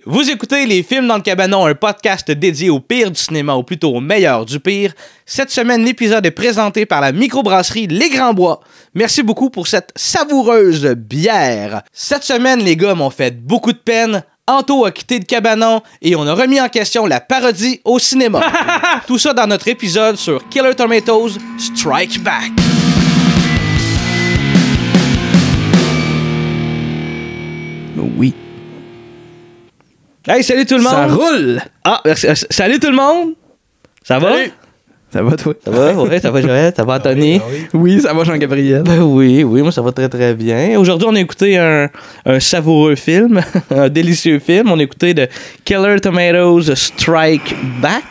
Vous écoutez Les Films dans le Cabanon, un podcast dédié au pire du cinéma, ou plutôt au meilleur du pire. Cette semaine, l'épisode est présenté par la microbrasserie Les Grands Bois. Merci beaucoup pour cette savoureuse bière. Cette semaine, les gars m'ont fait beaucoup de peine. Anto a quitté le cabanon et on a remis en question la parodie au cinéma. Tout ça dans notre épisode sur Killer Tomatoes Strike Back. Oui. Hey, salut tout le monde! Ça roule! Ah, merci. Salut tout le monde! Ça va? Salut. Ça va, toi? Ça va, ouais, ça va, Joël? Ça va, Anthony? Oui, ça va, Jean-Gabriel. Ben oui, moi ça va très très bien. Aujourd'hui, on a écouté un savoureux film, un délicieux film. On a écouté de Killer Tomatoes Strike Back.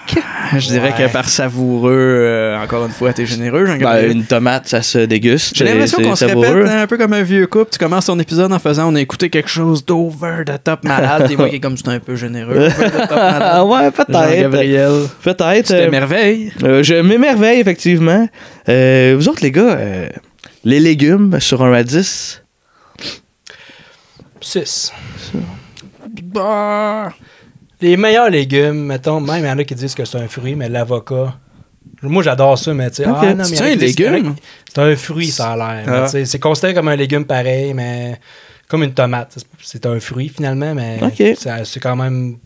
Je dirais que par savoureux, encore une fois, t'es généreux, Jean-Gabriel. Ben, une tomate, ça se déguste. J'ai l'impression qu'on se savoureux. répète un peu comme un vieux couple. Tu commences ton épisode en faisant on a écouté quelque chose d'over the top malade. Et moi qui est comme c'est un peu généreux. Over the top malade. Ouais, peut-être. Jean-Gabriel. Peut-être. Tu t'émerveilles. Je m'émerveille, effectivement. Vous autres, les gars, les légumes sur 1 à 10? 6. Bah, les meilleurs légumes, mettons, même il y en a qui disent que c'est un fruit, mais l'avocat. Moi, j'adore ça, mais tu sais. Okay. Non, mais C'est un légume? C'est un fruit, ça a l'air. Mais tu sais, c'est considéré comme un légume pareil, mais comme une tomate. C'est un fruit, finalement, mais Okay. c'est quand même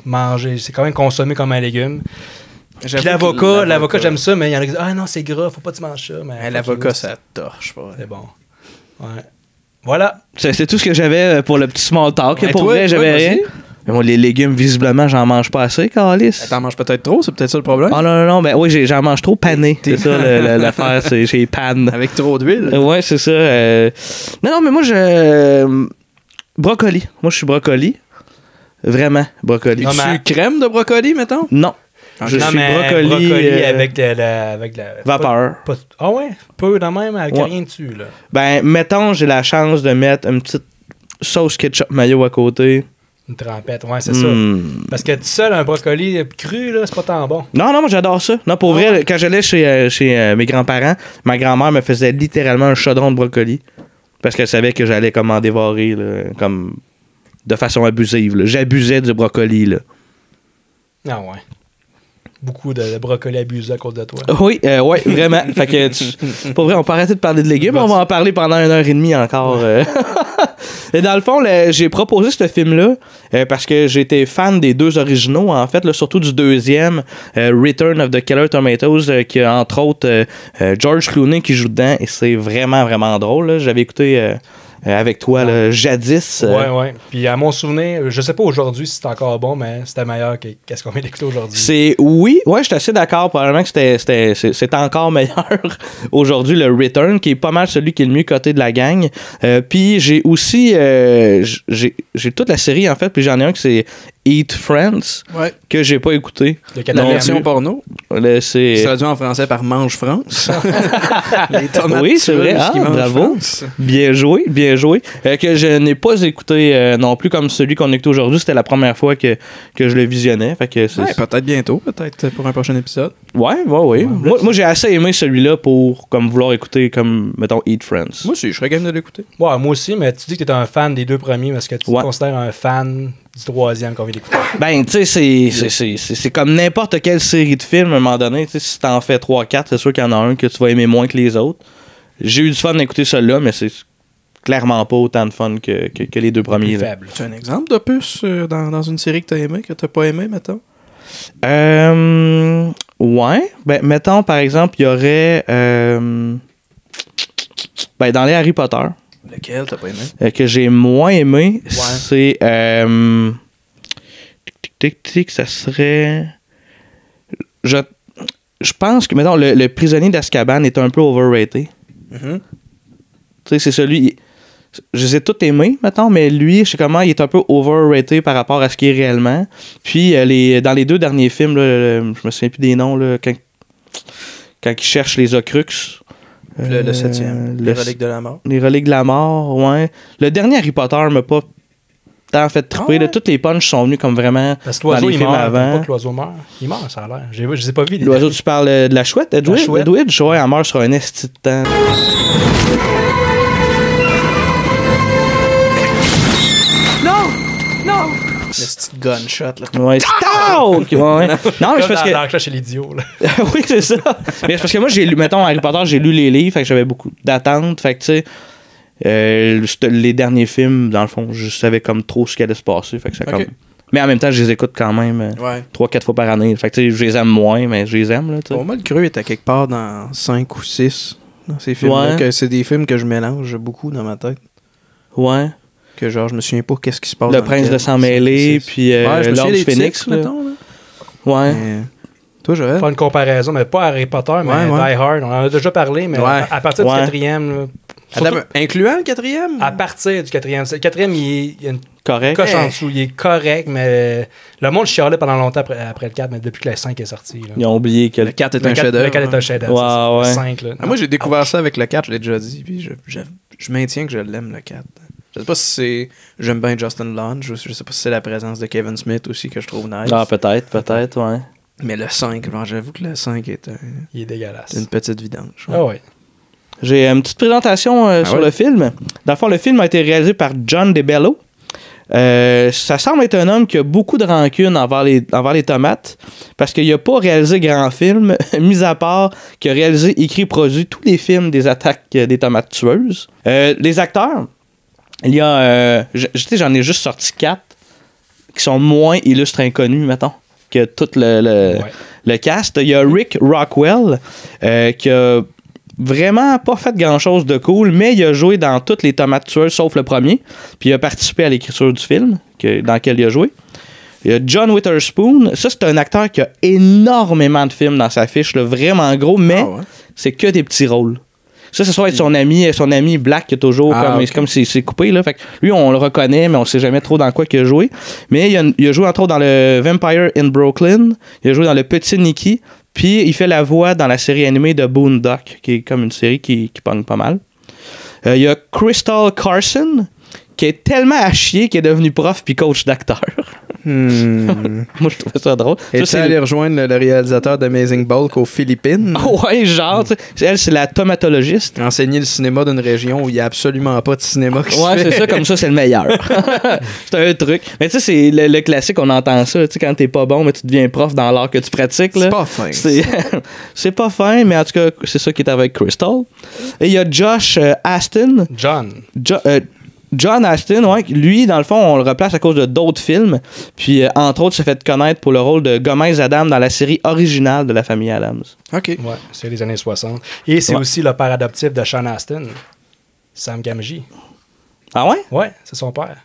mangé. C'est quand même consommé comme un légume. Puis J'avoue que l'avocat, j'aime ça, mais il y en a qui disent ah non, c'est gras, faut pas que tu manges ça. Mais l'avocat, ça torche pas. c'est bon. Ouais. Voilà. C'est tout ce que j'avais pour le petit small talk. Ouais, pour toi, vrai, j'avais vas-y. rien. Mais moi, les légumes, visiblement, j'en mange pas assez, Carlis. T'en manges peut-être trop, c'est peut-être ça le problème. Ah non, ben oui, j'en mange trop pané. C'est ça l'affaire, c'est j'ai panne. Avec trop d'huile. Ouais, c'est ça. Non, mais moi, brocoli. Moi, je suis brocoli. Vraiment, brocoli. Non, mais- Tu crème de brocoli, mettons? Non. Je Non, suis mais brocoli, avec la vapeur. Ah ouais? Peu de même, avec Ouais. rien dessus, là. Ben, mettons, j'ai la chance de mettre une petite sauce ketchup mayo à côté. Une trempette, ouais, c'est ça. Mm. Parce que tout seul, un brocoli cru, là, c'est pas tant bon. Non, moi j'adore ça. Non, pour vrai, quand j'allais chez mes grands-parents, ma grand-mère me faisait littéralement un chaudron de brocoli. Parce qu'elle savait que j'allais comme en dévorer, là, comme de façon abusive. Là. J'abusais du brocoli, là. Ah ouais. Beaucoup de brocoli abusé à cause de toi. Oui, ouais, vraiment. Fait que, pour vrai, on peut arrêter de parler de légumes. On va en parler pendant 1h30 encore. Et dans le fond, j'ai proposé ce film-là parce que j'étais fan des deux originaux, en fait, là, surtout du deuxième, Return of the Killer Tomatoes, qui a entre autres George Clooney qui joue dedans, et c'est vraiment, vraiment drôle. Là. J'avais écouté avec toi là, jadis. Ouais. Puis à mon souvenir, je sais pas aujourd'hui si c'est encore bon, mais c'était meilleur que qu'est-ce qu'on vient d'écouter aujourd'hui. Oui, je suis assez d'accord. Probablement que c'est encore meilleur aujourd'hui, le Return, qui est pas mal celui qui est le mieux coté de la gang. Puis j'ai aussi j'ai toute la série en fait, puis j'en ai un qui c'est Eat Friends, Ouais. que j'ai pas écouté. La version porno. C'est Traduit en français par Mange France. Les tomates oui, c'est vrai. tueuses Ah, qui mangent bravo. France. Bien joué. Que je n'ai pas écouté non plus comme celui qu'on a écouté aujourd'hui. C'était la première fois que je le visionnais. Fait que Ouais, peut-être bientôt, peut-être pour un prochain épisode. Ouais. Moi, j'ai assez aimé celui-là pour comme vouloir écouter comme, mettons, Eat Friends. Moi aussi, je serais game de l'écouter. Ouais, moi aussi, mais tu dis que t'es un fan des deux premiers, parce que tu Ouais. te considères un fan du troisième qu'on vient d'écouter. Ben, tu sais, c'est comme n'importe quelle série de films à un moment donné. Tu sais, si t'en fais 3-4, c'est sûr qu'il y en a un que tu vas aimer moins que les autres. J'ai eu du fun d'écouter celui-là, mais c'est clairement pas autant de fun que les deux premiers. Plus Là. faible. Tu as un exemple d'opus dans une série que t'as aimé, que t'as pas aimé, mettons? Ouais. Ben, mettons, par exemple, il y aurait. Ben, dans les Harry Potter, Lequel t'as pas aimé? que j'ai moins aimé, c'est. Ça serait. Je pense que, mettons, le prisonnier d'Azkaban est un peu overrated. Mhm. Tu sais, c'est celui. Je les ai tous aimés, mettons, mais lui, je sais comment, il est un peu overrated par rapport à ce qu'il est réellement. Puis, dans les deux derniers films, là, je me souviens plus des noms, là, quand il cherche les Horcruxes. Le septième. Les reliques de la mort. Les reliques de la mort, ouais. Le dernier Harry Potter m'a pas tant fait triper. Ah ouais? Toutes les punches sont venues comme vraiment Parce que dans l'oiseau, les il films meurt. avant. Pas que l'oiseau meurt. Il meurt, ça a l'air. Je les ai pas vus. les L'oiseau, derniers. tu parles de la chouette, Edwidge? La chouette. Edwidge, ouais, elle meurt sur un esti de temps. petit gunshot, là. Ouais, Stalk! Ouais. Non, mais c'est parce que. Dans Clash et l'idiot, là. Oui, c'est ça. Mais c'est parce que moi, j'ai lu, mettons, Harry Potter, j'ai lu les livres, fait que j'avais beaucoup d'attentes. Fait que, tu sais, les derniers films, dans le fond, je savais comme trop ce qui allait se passer. Fait que c'est comme. Mais en même temps, je les écoute quand même 3-4 fois par année. Fait que, tu sais, je les aime moins, mais je les aime, là, tu sais. Bon, moi, le creux était quelque part dans 5 ou 6. Dans ces films-là, que c'est des films que je mélange beaucoup dans ma tête. Ouais. Que genre, je me souviens pas qu'est-ce qui se passe. Le Prince de Sang-Mêlé, puis L'Ordre du Phénix. Là. Mettons, là. Ouais. Mais, toi, Joël? Faire une comparaison, mais pas Harry Potter, mais Die Hard. On en a déjà parlé, mais à partir du 4e. Incluant le 4e? À partir du 4e. Le 4e, il y a une correct. coche en dessous. Il est correct, mais le monde chialait pendant longtemps après le 4, mais depuis que le 5 est sorti. Là. Ils ont oublié que le 4 est un chef-d'œuvre. Le 4 est un chef-d'œuvre. Ouais. Le 5, là. Moi, j'ai découvert ça avec le 4, je l'ai déjà dit, puis je maintiens que je l'aime, le 4. Je sais pas si c'est... J'aime bien Justin Long. Je sais pas si c'est la présence de Kevin Smith aussi que je trouve nice. Ah, peut-être, ouais. Mais le 5, j'avoue que le 5 est... il est dégueulasse. Une petite vidange. Ah ouais. J'ai une petite présentation sur le film. Dans le fond, le film a été réalisé par John DeBello. Ça semble être un homme qui a beaucoup de rancune envers les tomates parce qu'il n'a pas réalisé grand film, mis à part qu'il a réalisé, écrit, produit tous les films des attaques des tomates tueuses. Les acteurs, il y a... j'en ai juste sorti 4 qui sont moins illustres inconnus, mettons, que tout le cast. Il y a Rick Rockwell qui a vraiment pas fait grand-chose de cool, mais il a joué dans toutes les tomates tueuses, sauf le premier. Puis il a participé à l'écriture du film dans lequel il a joué. Il y a John Witherspoon. Ça, c'est un acteur qui a énormément de films dans sa fiche, là, vraiment gros, mais c'est que des petits rôles. Ça soit être son ami Black qui est toujours comme c'est coupé. Là. Fait que lui, on le reconnaît, mais on sait jamais trop dans quoi il a joué. Mais il a joué entre autres dans le Vampire in Brooklyn. Il a joué dans le Petit Nicky. Puis il fait la voix dans la série animée de Boondock, qui est comme une série qui pogne pas mal. Il y a Crystal Carson, qui est tellement à chier qu'il est devenu prof puis coach d'acteur. Moi, je trouvais ça drôle. Et tu allé rejoindre le réalisateur d'Amazing Bulk aux Philippines. Ouais, genre, elle, c'est la tomatologiste. Enseigner le cinéma d'une région où il n'y a absolument pas de cinéma qui c'est ça, comme ça, c'est le meilleur. C'est un truc. Mais tu sais, c'est le classique, on entend ça. Tu sais, quand t'es pas bon, mais tu deviens prof dans l'art que tu pratiques. Là. C'est pas fin. C'est pas fin, mais en tout cas, c'est ça qui est avec Crystal. Et il y a Josh Astin. John Astin, ouais, lui, dans le fond, on le replace à cause de d'autres films. Puis, entre autres, s'est fait connaître pour le rôle de Gomez Adams dans la série originale de la famille Adams. OK. Ouais, c'est les années 60. Et c'est aussi le père adoptif de Sean Astin, Sam Gamgee. Ah ouais? Ouais, c'est son père.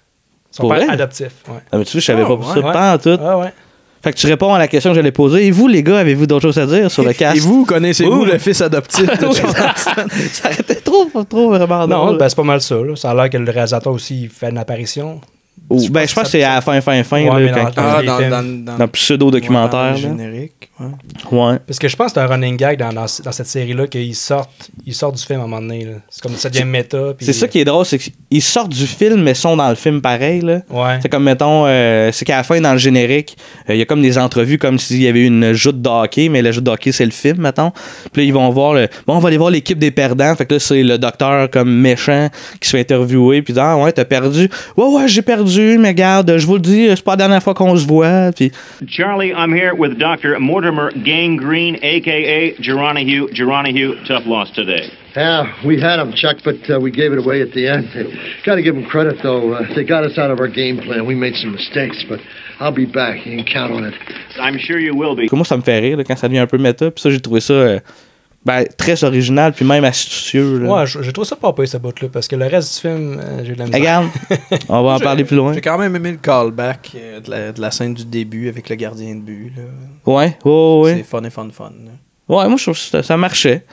Son pour père vrai? Adoptif. Ouais. Ah, mais tu sais, je savais pas ça. Pas en tout. Ah ouais. Fait que tu réponds à la question que j'allais poser. Et vous, les gars, avez-vous d'autres choses à dire sur le cast? Et vous, connaissez-vous le fils adoptif de Sean Astin? Ça arrêtait trop vraiment non, drôle. ben c'est pas mal ça. Là. Ça a l'air que le réalisateur aussi il fait une apparition. Je pense que c'est à la fin. Ouais, là, dans le pseudo-documentaire. Ouais, dans le générique. Ouais. Parce que je pense que c'est un running gag dans cette série-là qu'ils sortent du film à un moment donné. Là. C'est comme ça devient méta. C'est ça qui est drôle, c'est qu'ils sortent du film mais sont dans le film pareil. Là. Ouais. C'est comme, mettons, c'est qu'à la fin, dans le générique, il y a comme des entrevues comme s'il y avait une joute de hockey, mais la joute de hockey, c'est le film, mettons. Puis là, ils vont voir on va aller voir l'équipe des perdants. Fait que là, c'est le docteur comme méchant qui se fait interviewer. Puis ah ouais, t'as perdu. Ouais, j'ai perdu, mais regarde, je vous le dis, c'est pas la dernière fois qu'on se voit. Puis... Charlie, I'm here with Dr. Mortimer Gangrene, a.k.a. Geronihue. Tough loss today. Yeah, we had him, Chuck, but we gave it away at the end. Got to give them credit, though. They got us out of our game plan. We made some mistakes, but I'll be back. You can count on it. I'm sure you will be. Moi, ça me fait rire là, quand ça devient un peu méta. Puis ça, j'ai trouvé ça très original, puis même astucieux. Là. Ouais, j'ai trouvé ça pas pire, ce bout-là, parce que le reste du film, j'ai de la misère. Regarde, on va en parler plus loin. J'ai quand même aimé le callback de la scène du début avec le gardien de but. Là. Ouais. C'est fun. Là. Ouais, moi, je trouve que ça marchait.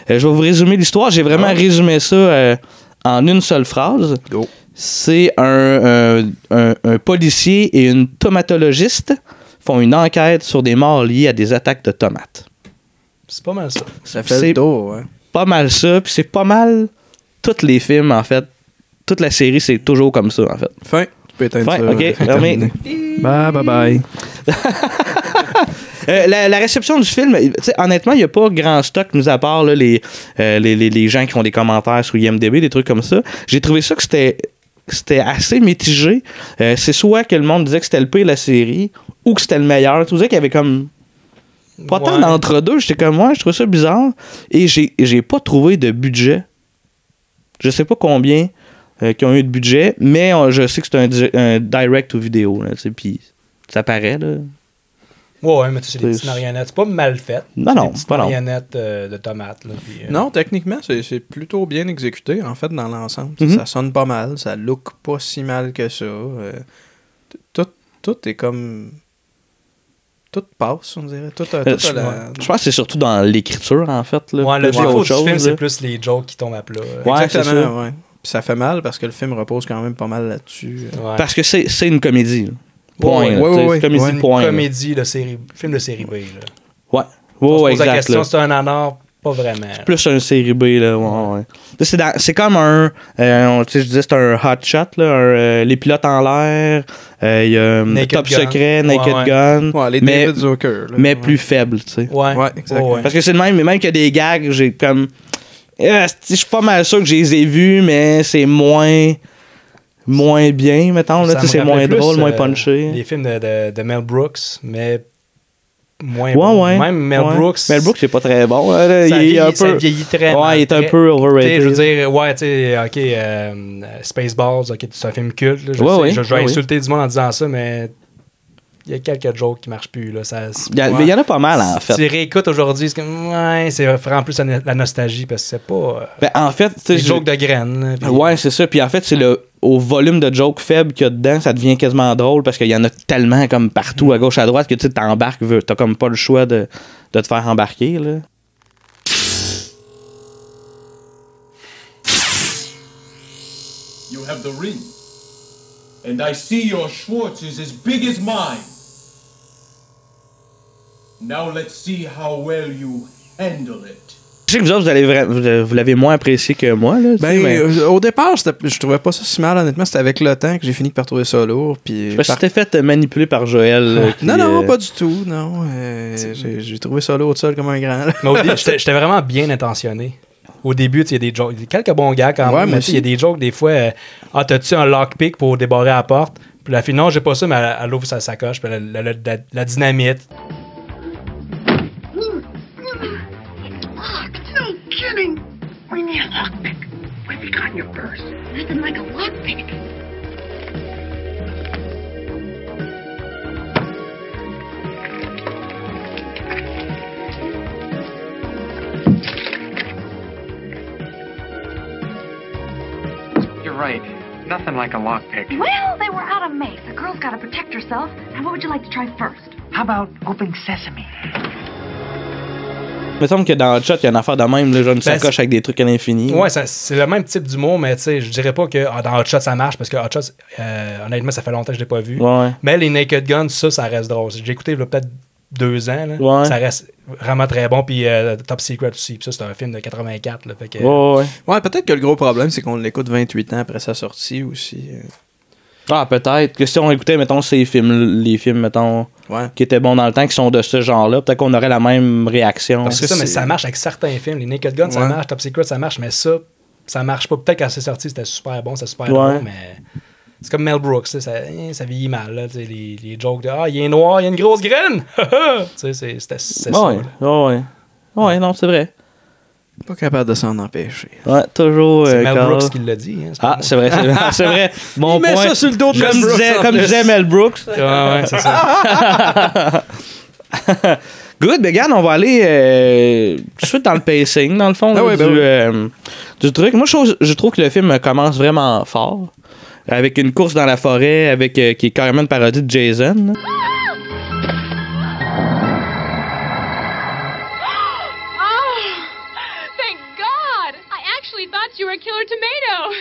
Je vais vous résumer l'histoire. J'ai vraiment résumé ça en une seule phrase. Go. C'est un policier et une tomatologiste font une enquête sur des morts liés à des attaques de tomates. C'est pas mal ça. Ça fait le tour, ouais. Pas mal ça, puis c'est pas mal tous les films, en fait. Toute la série, c'est toujours comme ça, en fait. Fin. Tu peux éteindre ça. OK, fermé. Bye. La réception du film, honnêtement, il n'y a pas grand stock, mis à part là, les gens qui font des commentaires sur IMDb, des trucs comme ça. J'ai trouvé ça que c'était c'était assez mitigé. C'est soit que le monde disait que c'était le pire de la série ou que c'était le meilleur. Tu disais qu'il y avait comme pas tant d'entre-deux. J'étais comme moi, je trouve ça bizarre. Et j'ai pas trouvé de budget. Je sais pas combien qui ont eu de budget, mais je sais que c'est un direct ou vidéo. Puis ça paraît, là. Ouais, mais tu sais, c'est des petites marionnettes. C'est pas mal fait. Non, des petites marionnettes de tomates. Là, puis, Non, techniquement, c'est plutôt bien exécuté, en fait, dans l'ensemble. Ça sonne pas mal, ça look pas si mal que ça. Tout est comme... Tout passe, on dirait. Je pense que c'est surtout dans l'écriture, en fait. Là, ouais, le défaut du film, là. c'est plus les jokes qui tombent à plat. Ouais, exactement, c'est ça. ouais. Puis ça fait mal parce que le film repose quand même pas mal là-dessus. Ouais. Parce que c'est une comédie. Là. Point. Ouais, comédie, une point. comédie de série, film de série B. Là. Ouais. On se pose exact. la question, Là. c'est un nanar, pas vraiment. C'est plus un série B, là. Ouais. C'est comme un. Tu sais, je disais, c'est un hot shot, là. Les pilotes en l'air. Il y a Top Gun. Secret, Naked Ouais. Gun. Ouais, les mais, David Zucker. Là, mais plus faible, tu sais. Ouais, exactement. Ouais. Parce que c'est le même, mais même qu'il y a des gags, j'ai comme. Je suis pas mal sûr que je les ai vus, mais c'est moins bien, mettons. Là, Ça me c'est moins rappelle drôle, plus, moins punché. Les films de Mel Brooks, mais moins Ouais, bon. ouais. Même Mel ouais. Brooks. Mel Brooks, c'est pas très bon. Là, Ça il est un ça peu. vieillit très mal. Ouais, il est un très- peu Tu sais, overrated. je veux dire, ouais, tu sais, ok, Spaceballs, ok, c'est un film culte. Là, je vais insulter du monde en disant ça, mais il y a quelques jokes qui marchent plus. Là, Mais il y en a pas mal, en fait. Tu réécoutes aujourd'hui, c'est comme, ouais, c'est vraiment plus la nostalgie parce que c'est pas. Ben, en fait, tu sais. Des jokes de graines. Là, puis- Ouais, c'est ça. Puis en fait, c'est au volume de jokes faibles qu'il y a dedans, ça devient quasiment drôle parce qu'il y en a tellement comme partout, à gauche, à droite, que tu t'embarques, t'as comme pas le choix de te faire embarquer, là. You have the ring. And I see your Schwartz is as big as mine. Now let's see how well you handle it. Je sais que vous autres, vous l'avez moins apprécié que moi, là. Au départ, je trouvais pas ça si mal, honnêtement. C'était avec le temps que j'ai fini par trouver ça lourd. Puis Parce que tu t'es fait manipuler par Joël. Non, pas du tout, non. J'ai trouvé ça lourd tout seul comme un grand. Là. Mais au début, j'étais vraiment bien intentionné. Au début, il y a des jokes, quelques bons gars quand Ouais, même. Mais il y a des jokes, des fois, t'as-tu un lockpick pour débarrer la porte? Puis la fille, non, j'ai pas ça, mais elle ouvre sa sacoche, puis la dynamite. No kidding! What do you mean a lockpick? What have you got in your purse? Nothing like a lockpick. You're right. Nothing like a lockpick. Well, they were out of mace. A girl's got to protect herself. Now, what would you like to try first? How about open sesame? Il me semble que dans le chat, il y a une affaire de même, là, genre une sacoche avec des trucs à l'infini. Ouais, c'est le même type d'humour, mais tu sais, je dirais pas que dans Hot Shot ça marche, parce que Hot Shot, honnêtement, ça fait longtemps que je l'ai pas vu. Ouais. Mais les Naked Guns, ça reste drôle. J'ai écouté là, peut-être 2 ans. Là. Ouais. Ça reste vraiment très bon. Puis Top Secret aussi. Puis ça, c'est un film de 84. Là, fait que, Ouais, peut-être que le gros problème, c'est qu'on l'écoute 28 ans après sa sortie aussi. Ah, peut-être. Que si on écoutait, mettons, les films, mettons, qui étaient bons dans le temps, qui sont de ce genre-là, peut-être qu'on aurait la même réaction. Parce que ça, mais ça marche avec certains films. Les Naked Guns, ça marche. Top Secret, ça marche. Mais ça marche pas. Peut-être quand c'est sorti, c'était super bon, c'était super drôle, mais... C'est comme Mel Brooks, ça vieillit mal. Là, les jokes de « Ah, il est noir, il y a une grosse graine! » C'est ça. Ouais, non, c'est vrai. Pas capable de s'en empêcher. Ouais, toujours. C'est Mel Brooks qui l'a dit. Hein, c'est vrai, c'est vrai. Bon il met point. ça sur le dos de Mel Brooks. Comme disait Mel Brooks. Ouais, c'est ça. Good, ben regarde, on va aller tout de suite dans le pacing, dans le fond, du truc. Moi, je trouve que le film commence vraiment fort. Avec une course dans la forêt, qui est carrément une parodie de Jason. You were a killer tomato.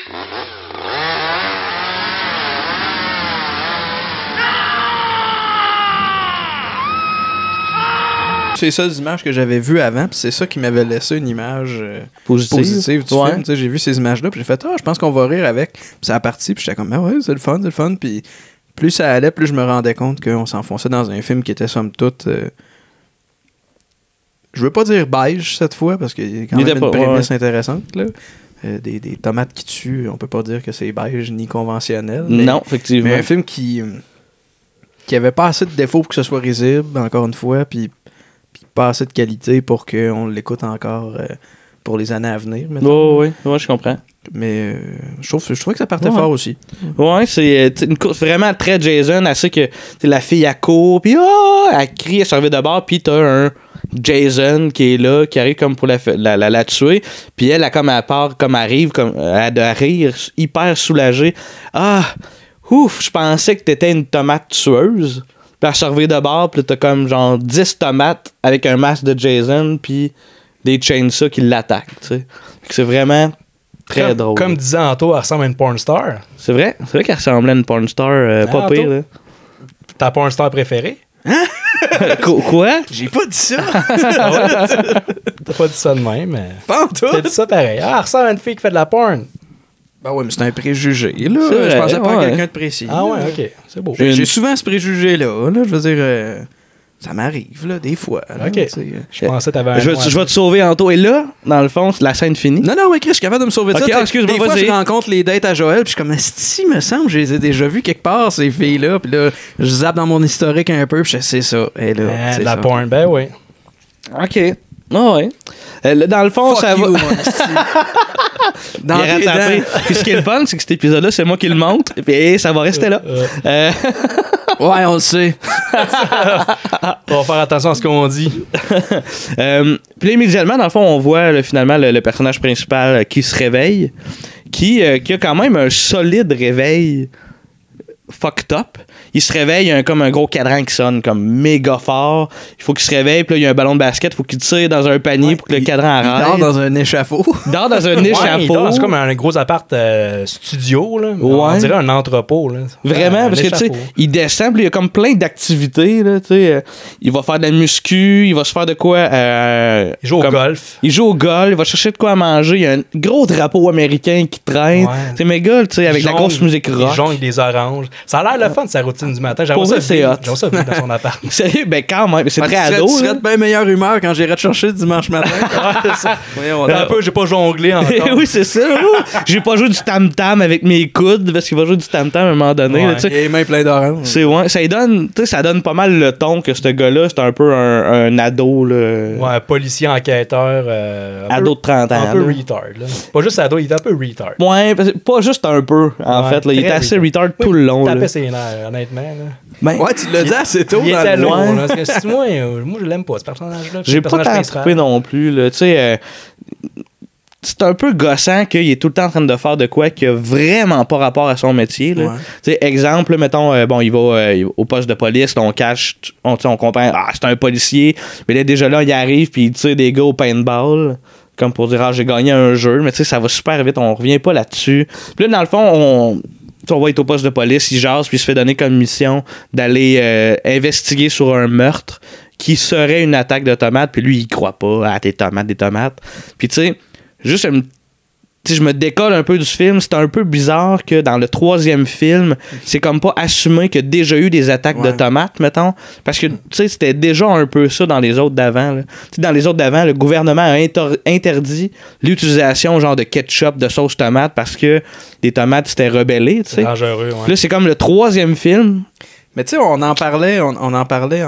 C'est les seules images que j'avais vues avant, puis c'est ça qui m'avait laissé une image positive du film. J'ai vu ces images-là, puis j'ai fait je pense qu'on va rire avec. Puis ça a parti, puis j'étais comme ouais, c'est le fun. Puis plus ça allait, plus je me rendais compte qu'on s'enfonçait dans un film qui était somme toute. Je veux pas dire beige cette fois, parce qu'il y a quand même une prémisse intéressante, là. des tomates qui tuent, on peut pas dire que c'est beige ni conventionnel. Non, effectivement. Mais un film qui avait pas assez de défauts pour que ce soit risible, encore une fois, puis pas assez de qualité pour qu'on l'écoute encore pour les années à venir. Oui, je comprends. Mais je trouvais que ça partait fort aussi. Ouais, c'est une course vraiment très Jason, assez que la fille elle court, puis elle crie, elle se revient de bord, puis t'as un Jason qui est là, qui arrive comme pour la tuer, puis elle part, comme arrive, comme elle de rire, hyper soulagée. Ouf, je pensais que t'étais une tomate tueuse. Puis elle se revient de bord, puis t'as comme genre 10 tomates avec un masque de Jason, puis des chainsaws qui l'attaquent, tu sais. C'est vraiment très drôle. Comme disait Anto, elle ressemble à une porn star. C'est vrai qu'elle ressemblait à une porn star, pas pire, là. Ta porn star préférée? Hein? Quoi? J'ai pas dit ça! T'as pas dit ça de même, mais... Pas en tout! T'as dit ça pareil. Elle ressemble à une fille qui fait de la porn. Ben ouais, mais c'est un préjugé, là. Je pensais pas à quelqu'un de précis. Ah ouais, ok. C'est beau. J'ai souvent ce préjugé-là. Je veux dire, ça m'arrive, là, des fois. Là, ok. Je pensais que t'avais un... Je vais te sauver, Anto. Et là, dans le fond, la scène finie. Non, Chris, je suis capable de me sauver de ça. Excuse-moi, des fois, je rencontre les dates à Joël, puis je suis comme, si, me semble, je les ai déjà vues quelque part, ces filles-là. Puis là, je zappe dans mon historique un peu, puis c'est ça. Et là, c'est la ça. porn, ben oui. OK. Ouais. Dans le fond, ça va. Dans les dents. Puis ce qui est le fun, c'est que cet épisode-là, c'est moi qui le monte. Et ça va rester là. Ouais, on le sait. On va faire attention à ce qu'on dit. Puis immédiatement, dans le fond, on voit finalement le personnage principal qui se réveille, qui a quand même un solide réveil fucked up. Il se réveille, il y a comme un gros cadran qui sonne comme méga fort. Il faut qu'il se réveille, puis là, il y a un ballon de basket, il faut qu'il tire dans un panier pour que le cadran arrête. Il dort dans un échafaud. C'est comme un gros appart studio, là. On dirait un entrepôt, là. Vraiment, parce que, tu sais, il descend, puis il y a comme plein d'activités, là, tu sais. Il va faire de la muscu, il va se faire de quoi... il joue au golf. Il joue au golf, il va chercher de quoi à manger. Il y a un gros drapeau américain qui traîne. C'est méga, tu sais, avec la grosse musique rock. Il jongle avec des oranges. Ça a l'air le fun de sa routine du matin. Pour ça, c'est hot. J'ai ça dans son appart. Sérieux? Ben quand même. C'est très ado. Tu serais de bien meilleure humeur quand j'irais te chercher dimanche matin. Ouais, c'est ça. Un peu, j'ai pas jonglé encore. Oui, c'est ça. J'ai pas joué du tam-tam avec mes coudes parce qu'il va jouer du tam-tam à un moment donné. Ouais, il a les mains pleines d'orange. Ça donne pas mal le ton que ce gars-là, c'est un peu un ado. Là. Ouais, un policier enquêteur. Ado de 30 ans. Un peu retard. Là. Pas juste ado, il est un peu retard. Ouais, pas juste un peu, en fait. Là. Il était assez retard tout le long. Il tapait ses nerfs, honnêtement. Là. Ouais, tu l'as dit assez tôt. Il était lourd. Parce que moi, je l'aime pas, ce personnage-là. J'ai pas tant trippé non plus. Tu sais, c'est un peu gossant qu'il est tout le temps en train de faire de quoi qui a vraiment pas rapport à son métier. Là. Ouais. Exemple, mettons, il va au poste de police, là, on cache, on comprend, c'est un policier, mais là, déjà là, il arrive puis il tire des gars au paintball, comme pour dire, j'ai gagné un jeu, mais tu sais, ça va super vite, on revient pas là-dessus. Puis là, dans le fond, on va être au poste de police, il jase, puis il se fait donner comme mission d'aller investiguer sur un meurtre qui serait une attaque de tomates, puis lui, il croit pas, des tomates. Puis tu sais, juste je me décolle un peu du film. C'est un peu bizarre que dans le 3e film, c'est comme pas assumé qu'il y a déjà eu des attaques de tomates, mettons. Parce que, tu sais, c'était déjà un peu ça dans les autres d'avant. Dans les autres d'avant, le gouvernement a interdit l'utilisation genre de ketchup, de sauce tomate, parce que les tomates s'étaient rebellées, tu sais. Dangereux, ouais. Là, c'est comme le 3e film. Mais tu sais, on en parlait en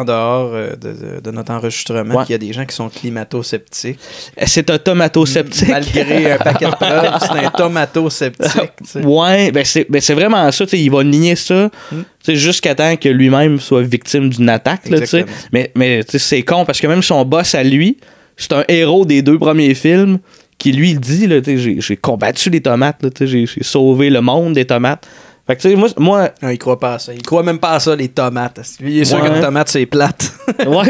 dehors de notre enregistrement qu'il y a des gens qui sont climato-sceptiques. C'est un tomato-sceptique. Malgré un paquet de preuves, c'est un tomato-sceptique. T'sais. Ouais, c'est vraiment ça. Il va nier ça jusqu'à temps que lui-même soit victime d'une attaque. Là, mais c'est con parce que même son boss à lui, c'est un héros des 2 premiers films qui lui dit là, j'ai combattu les tomates, là, j'ai sauvé le monde des tomates. Fait que tu sais, moi... Non, il croit pas à ça. Il croit même pas à ça, les tomates. Lui, il est sûr qu'une tomate, c'est plate.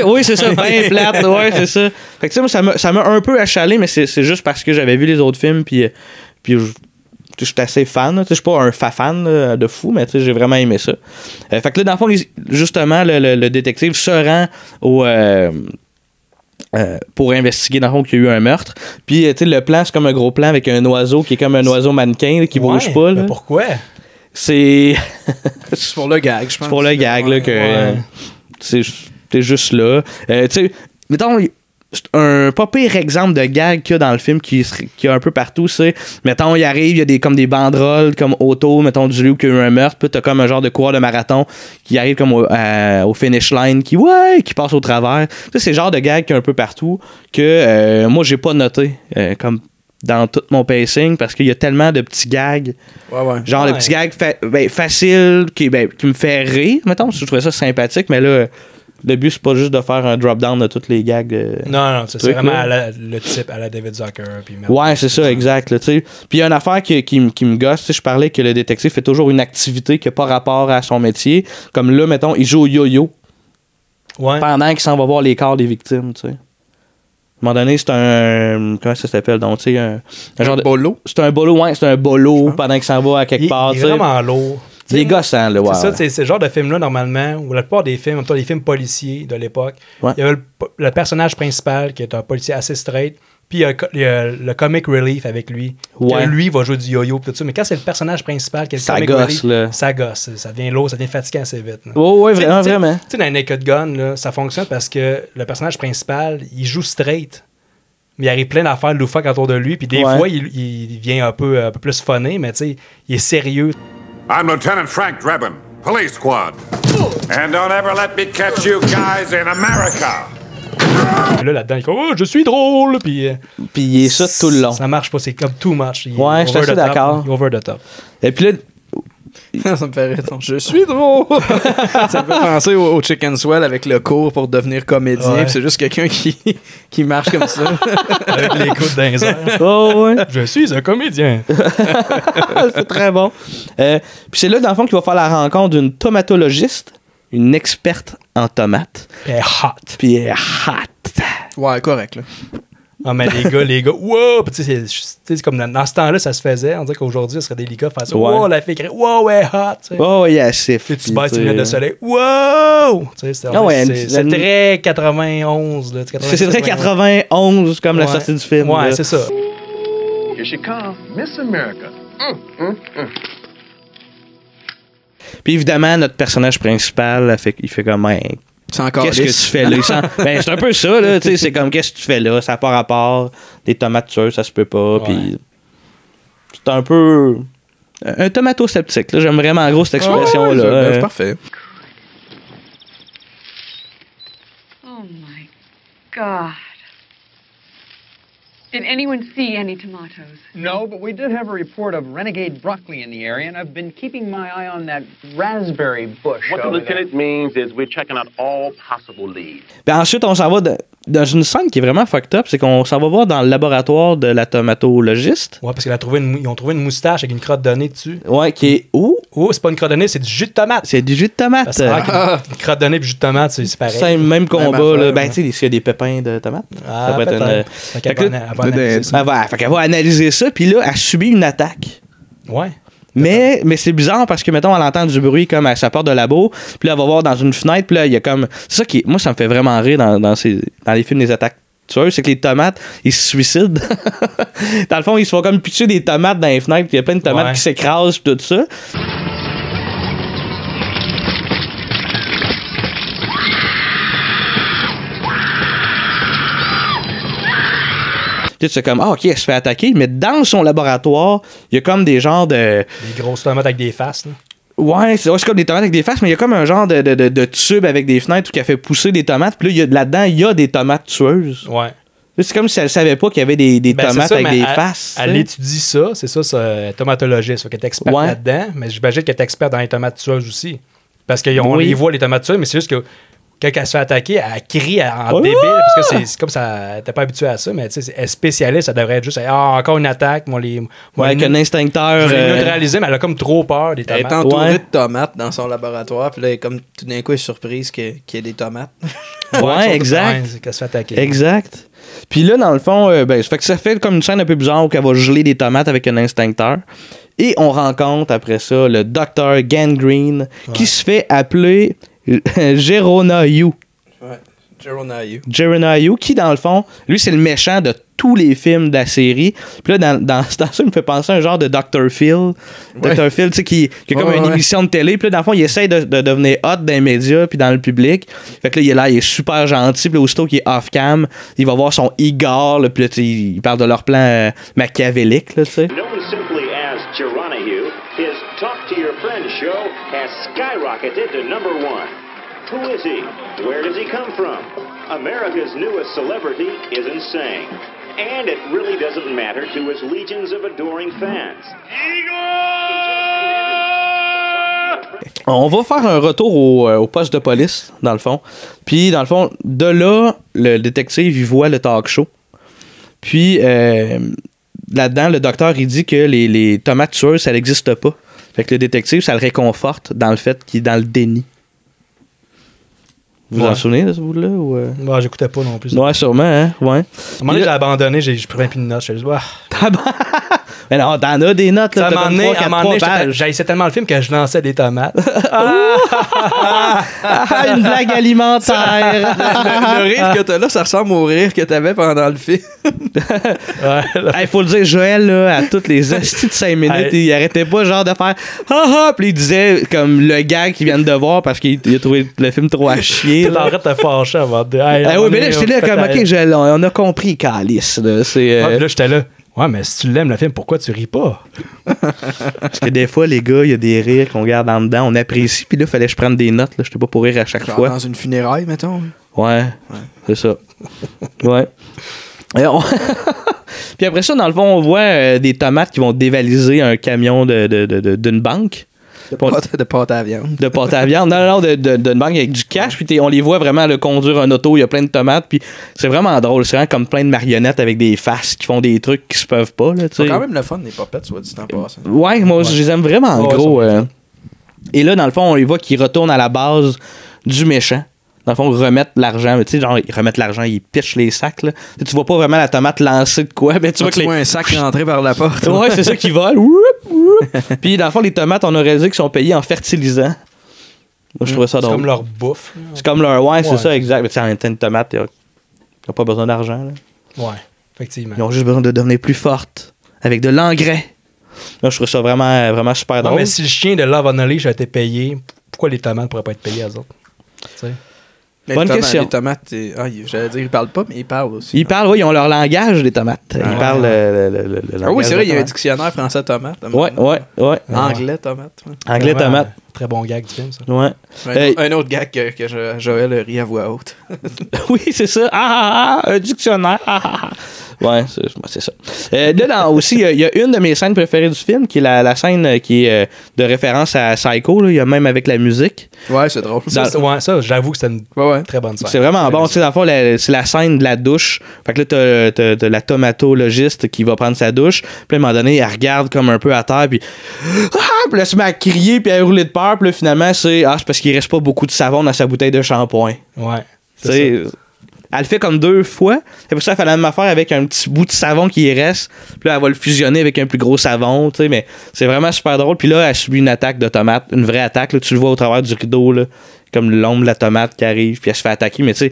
Oui, c'est ça, bien plate. Ouais, c'est ça. Fait que tu sais, moi, ça m'a un peu achalé, mais c'est juste parce que j'avais vu les autres films, puis je suis assez fan. Je suis pas un fan de fou, mais j'ai vraiment aimé ça. Fait que là, dans le fond, justement, le détective se rend au... pour investiguer dans le fond qu'il y a eu un meurtre. Puis, tu sais, le plan, c'est comme un gros plan avec un oiseau qui est comme un oiseau mannequin là, qui bouge pas. Là. Mais pourquoi? C'est pour le gag, je pense. C'est pour le gag, là, que t'es juste là. Tu sais, mettons, un pas pire exemple de gag qu'il y a dans le film qui est un peu partout, c'est, mettons, il arrive, il y a comme des banderoles comme auto, mettons, du lieu qu'il y a eu un meurtre, puis t'as comme un genre de coureur de marathon qui arrive comme au finish line, qui passe au travers. C'est le genre de gag qu'il y a un peu partout que moi, j'ai pas noté comme dans tout mon pacing parce qu'il y a tellement de petits gags. Genre de petits gags faciles qui me fait rire, mettons, je trouvais ça sympathique, mais là, le but, c'est pas juste de faire un drop-down de toutes les gags. Non, c'est vraiment le type à la David Zucker. Ouais, c'est ça, exact. Puis il y a une affaire qui me gosse. Je parlais que le détective fait toujours une activité qui n'a pas rapport à son métier. Comme là, mettons, il joue au yo-yo pendant qu'il s'en va voir les corps des victimes. T'sais. À un moment donné, c'est un. Comment ça s'appelle? Donc, tu sais, un genre de. Bolo? C'est un bolo, ouais, c'est un bolo pendant qu'il s'en va à quelque part. Il est vraiment lourd. Il est gossant, là, ouais. C'est ça, c'est le genre de film-là, normalement, où la plupart des films, en tout cas les films policiers de l'époque, il y avait le personnage principal qui est un policier assez straight, puis il y a le comic relief avec lui. Que lui va jouer du yo-yo, tout ça. Mais quand c'est le personnage principal qui est le comic relief, ça gosse. Ça devient lourd, ça devient fatigant assez vite. Ouais, vraiment. Tu sais, dans Naked Gun, là, ça fonctionne parce que le personnage principal, il joue straight. Mais il arrive plein d'affaires loufoques autour de lui, puis des fois, il vient un peu plus funné, mais tu sais, il est sérieux. I'm Lieutenant Frank Drebin, Police Squad. And don't ever let me catch you guys in America. Puis là-dedans, il dit oh, je suis drôle. Puis il est ça tout le long. Ça marche pas, c'est comme too much. Ouais, je suis assez d'accord. Il est over the top. Et puis là, ça me fait rire. Je suis drôle. Ça me fait penser au Chicken Swell avec le cours pour devenir comédien. Puis c'est juste quelqu'un qui marche comme ça. Avec les coudes dans les airs. Oh, ouais. Je suis un comédien. C'est très bon. Puis c'est là, dans le fond, qu'il va faire la rencontre d'une tomatologiste, une experte en tomates. Elle est hot. Puis elle est hot. Ouais, correct, là. Ah, mais les gars, wow! Tu sais, c'est comme dans ce temps-là, ça se faisait. On dirait qu'aujourd'hui, ce serait des gars faire ça. Wow, la fille crie, wow, elle est hot. T'sais. Oh, yeah, c'est puis tu baisses tes lunettes de soleil. Wow! C'est très 91. Là, c'est très 91 comme la sortie du film. Ouais, là. c'est ça. Here she comes, Miss America. Puis évidemment, notre personnage principal, il fait comme qu'est-ce que tu fais là? C'est un peu ça, là. C'est comme qu'est-ce que tu fais là? Ça n'a pas rapport. Des tomates tueuses, ça se peut pas. Puis c'est un peu. Un tomato-sceptique. J'aime vraiment en gros cette expression-là. C'est parfait. Oh my God. Did anyone see any tomatoes? No, but we did have a report of renegade broccoli in the area, and I've been keeping my eye on that raspberry bush. What the lieutenant means is we're checking out all possible leads. Puis ensuite, on s'en va dans une scène qui est vraiment fucked up, c'est qu'on s'en va voir dans le laboratoire de la tomatologiste. Ouais, parce qu'ils ont trouvé une moustache avec une crotte de nez dessus. Ouais, qui est où? Oh, c'est pas une crotte de nez, c'est du jus de tomate. C'est du jus de tomate. Parce que une crotte de nez et du jus de tomate, c'est pareil. C'est le même combat, là. Ben, tu sais, s'il y a des pépins de tomate. Ah, ça peut être qu'elle va analyser ça, puis là, elle subit une attaque. Ouais. Mais c'est bizarre parce que, mettons, elle entend du bruit comme à sa porte de labo, puis là, elle va voir dans une fenêtre, puis là, il y a comme. C'est ça qui. Moi, ça me fait vraiment rire dans les films des attaques tueuses, c'est que les tomates, ils se suicident. Dans le fond, ils se font comme pitcher des tomates dans les fenêtres, puis il y a plein de tomates qui s'écrasent, puis tout ça. C'est comme, OK, elle se fait attaquer, mais dans son laboratoire, il y a comme des genres de. Des grosses tomates avec des faces, là. Ouais, c'est comme des tomates avec des faces, mais il y a comme un genre de tube avec des fenêtres qui a fait pousser des tomates, puis là, là-dedans, il y a des tomates tueuses. Ouais. C'est comme si elle savait pas qu'il y avait des tomates avec des faces. Elle étudie ça, c'est tomatologiste, qu'elle est experte là-dedans, mais j'imagine qu'elle est experte dans les tomates tueuses aussi. Parce qu'on les voit, les tomates tueuses, mais c'est juste que quand elle se fait attaquer, elle crie en débile, parce que c'est comme ça, t'es pas habitué à ça, mais tu sais, elle est spécialiste, ça devrait être juste, encore une attaque, avec un instincteur. Je l'ai neutralisé, mais elle a comme trop peur des tomates. Elle est entourée de tomates dans son laboratoire, puis là, comme tout d'un coup, elle est surprise qu'il y ait des tomates. Ouais, exact. C'est qu'elle se fait attaquer. Exact. Puis là, dans le fond, ça fait comme une scène un peu bizarre où elle va geler des tomates avec un instincteur. Et on rencontre après ça le Dr. Gangrene qui se fait appeler Gerona Yu. Ouais. Geronimo, qui, dans le fond, lui, c'est le méchant de tous les films de la série. Puis là, dans ça, il me fait penser à un genre de Dr. Phil. Ouais. Dr. Phil, tu sais, qui a comme une émission de télé. Puis là, dans le fond, il essaie de devenir hot dans les médias puis dans le public. Fait que là, il est super gentil. Puis là, aussitôt qu'il est off-cam, il va voir son Igor. Là, puis là, il parle de leur plan machiavélique, là, tu sais. Geronimo, his Talk to Your Friend show has skyrocketed to #1. Who is he? Where does he come from? America's newest celebrity is insane. And it really doesn't matter to his legions of adoring fans. On va faire un retour au poste de police, dans le fond. Puis, dans le fond, de là, le détective, il voit le talk show. Puis, là-dedans, le docteur, il dit que les tomates tueuses, ça n'existe pas. Fait que le détective, ça le réconforte dans le fait qu'il est dans le déni. Vous vous en souvenez de ce bout-là? Ou Ouais, j'écoutais pas non plus. Ouais, sûrement, hein? Ouais. À un moment donné, j'ai abandonné, j'ai pris plus de notes. Je suis juste, Mais non, t'en as des notes, là. À un moment donné, j'haïssais tellement le film que je lançais des tomates. Une blague alimentaire. Le rire que t'as là, ça ressemble au rire que t'avais pendant le film. Il faut le dire, Joël, là, à toutes les hosties de 5 minutes, il arrêtait pas genre de faire ha. Puis il disait comme le gag qu'il vient de voir parce qu'il a trouvé le film trop à chier. T'es en train de te fâcher avant de. Oui, mais là, j'étais là comme, ok, Joël, on a compris, Calice. Puis là, j'étais là. Ouais, mais si tu l'aimes, le film, pourquoi tu ris pas? Parce que des fois, les gars, il y a des rires qu'on garde en dedans, on apprécie, puis là, il fallait que je prenne des notes. Là, j'étais pas pour rire à chaque fois. Dans une funéraille, mettons. Ouais. C'est ça. Ouais. Puis après ça, dans le fond, on voit des tomates qui vont dévaliser un camion d'une banque. De pâte à viande. De pâte à viande. Non, d'une banque avec du cash. Puis on les voit vraiment conduire un auto. Il y a plein de tomates. Puis c'est vraiment drôle. C'est vraiment comme plein de marionnettes avec des faces qui font des trucs qui se peuvent pas. C'est quand même le fun des popettes, soit dit en passant. Ouais, moi, je les aime vraiment gros. Et là, dans le fond, on les voit qui retournent à la base du méchant. Dans le fond, remettre l'argent. Tu sais, genre, ils remettent l'argent, ils pitchent les sacs. Là. Tu vois pas vraiment la tomate lancer de quoi. Mais tu vois un sac rentré par la porte. Ouais, c'est ça qui vole. Puis, dans le fond, les tomates, on a réalisé qu'ils sont payés en fertilisant. Moi, je trouvais ça drôle. C'est comme leur bouffe. C'est comme leur. Ouais, c'est ça, exact. Mais tu sais, en même temps, une tomate, ils n'ont pas besoin d'argent. Là. Ouais, effectivement. Ils ont juste besoin de devenir plus fortes avec de l'engrais. Là, je trouve ça vraiment, vraiment super drôle. Non, mais si le chien de Love on a Leash a été payé, pourquoi les tomates ne pourraient pas être payées à eux autres? Tu sais? Bonne question. Les tomates, j'allais dire, ils parlent pas, mais ils parlent aussi. Ils parlent, oui, ils ont leur langage, les tomates. Ils parlent le langage. Ah oui, c'est vrai, il y a un dictionnaire français tomate. Ouais. Anglais tomate. Anglais tomate. Très bon gag du film, ça. Ouais. Un autre gag que Joël rit à voix haute. Oui, c'est ça. Un dictionnaire. Ouais, c'est ça. Là, aussi, il y a une de mes scènes préférées du film, qui est la scène qui est de référence à Psycho. Il y a même avec la musique. Ouais, c'est drôle. Ça, j'avoue que c'était une très bonne scène. C'est vraiment bon. Tu sais, dans le fond, c'est la scène de la douche. Fait que là, t'as la tomatologiste qui va prendre sa douche. Puis à un moment donné, elle regarde comme un peu à terre. Puis elle se met à crier puis à hurler de peur. Puis là, finalement, c'est parce qu'il reste pas beaucoup de savon dans sa bouteille de shampoing. Ouais. C'est ça. Elle le fait comme 2 fois. Et pour ça, elle fait la même affaire avec un petit bout de savon qui y reste. Puis là, elle va le fusionner avec un plus gros savon. Tu sais, mais c'est vraiment super drôle. Puis là, elle subit une attaque de tomate. Une vraie attaque. Là, tu le vois au travers du rideau. Là, comme l'ombre de la tomate qui arrive. Puis elle se fait attaquer. Mais tu sais,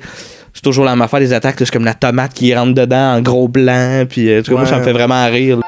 c'est toujours la même affaire des attaques. Là, c'est comme la tomate qui rentre dedans en gros blanc. Puis en tout cas, moi, ça me fait vraiment rire. Là.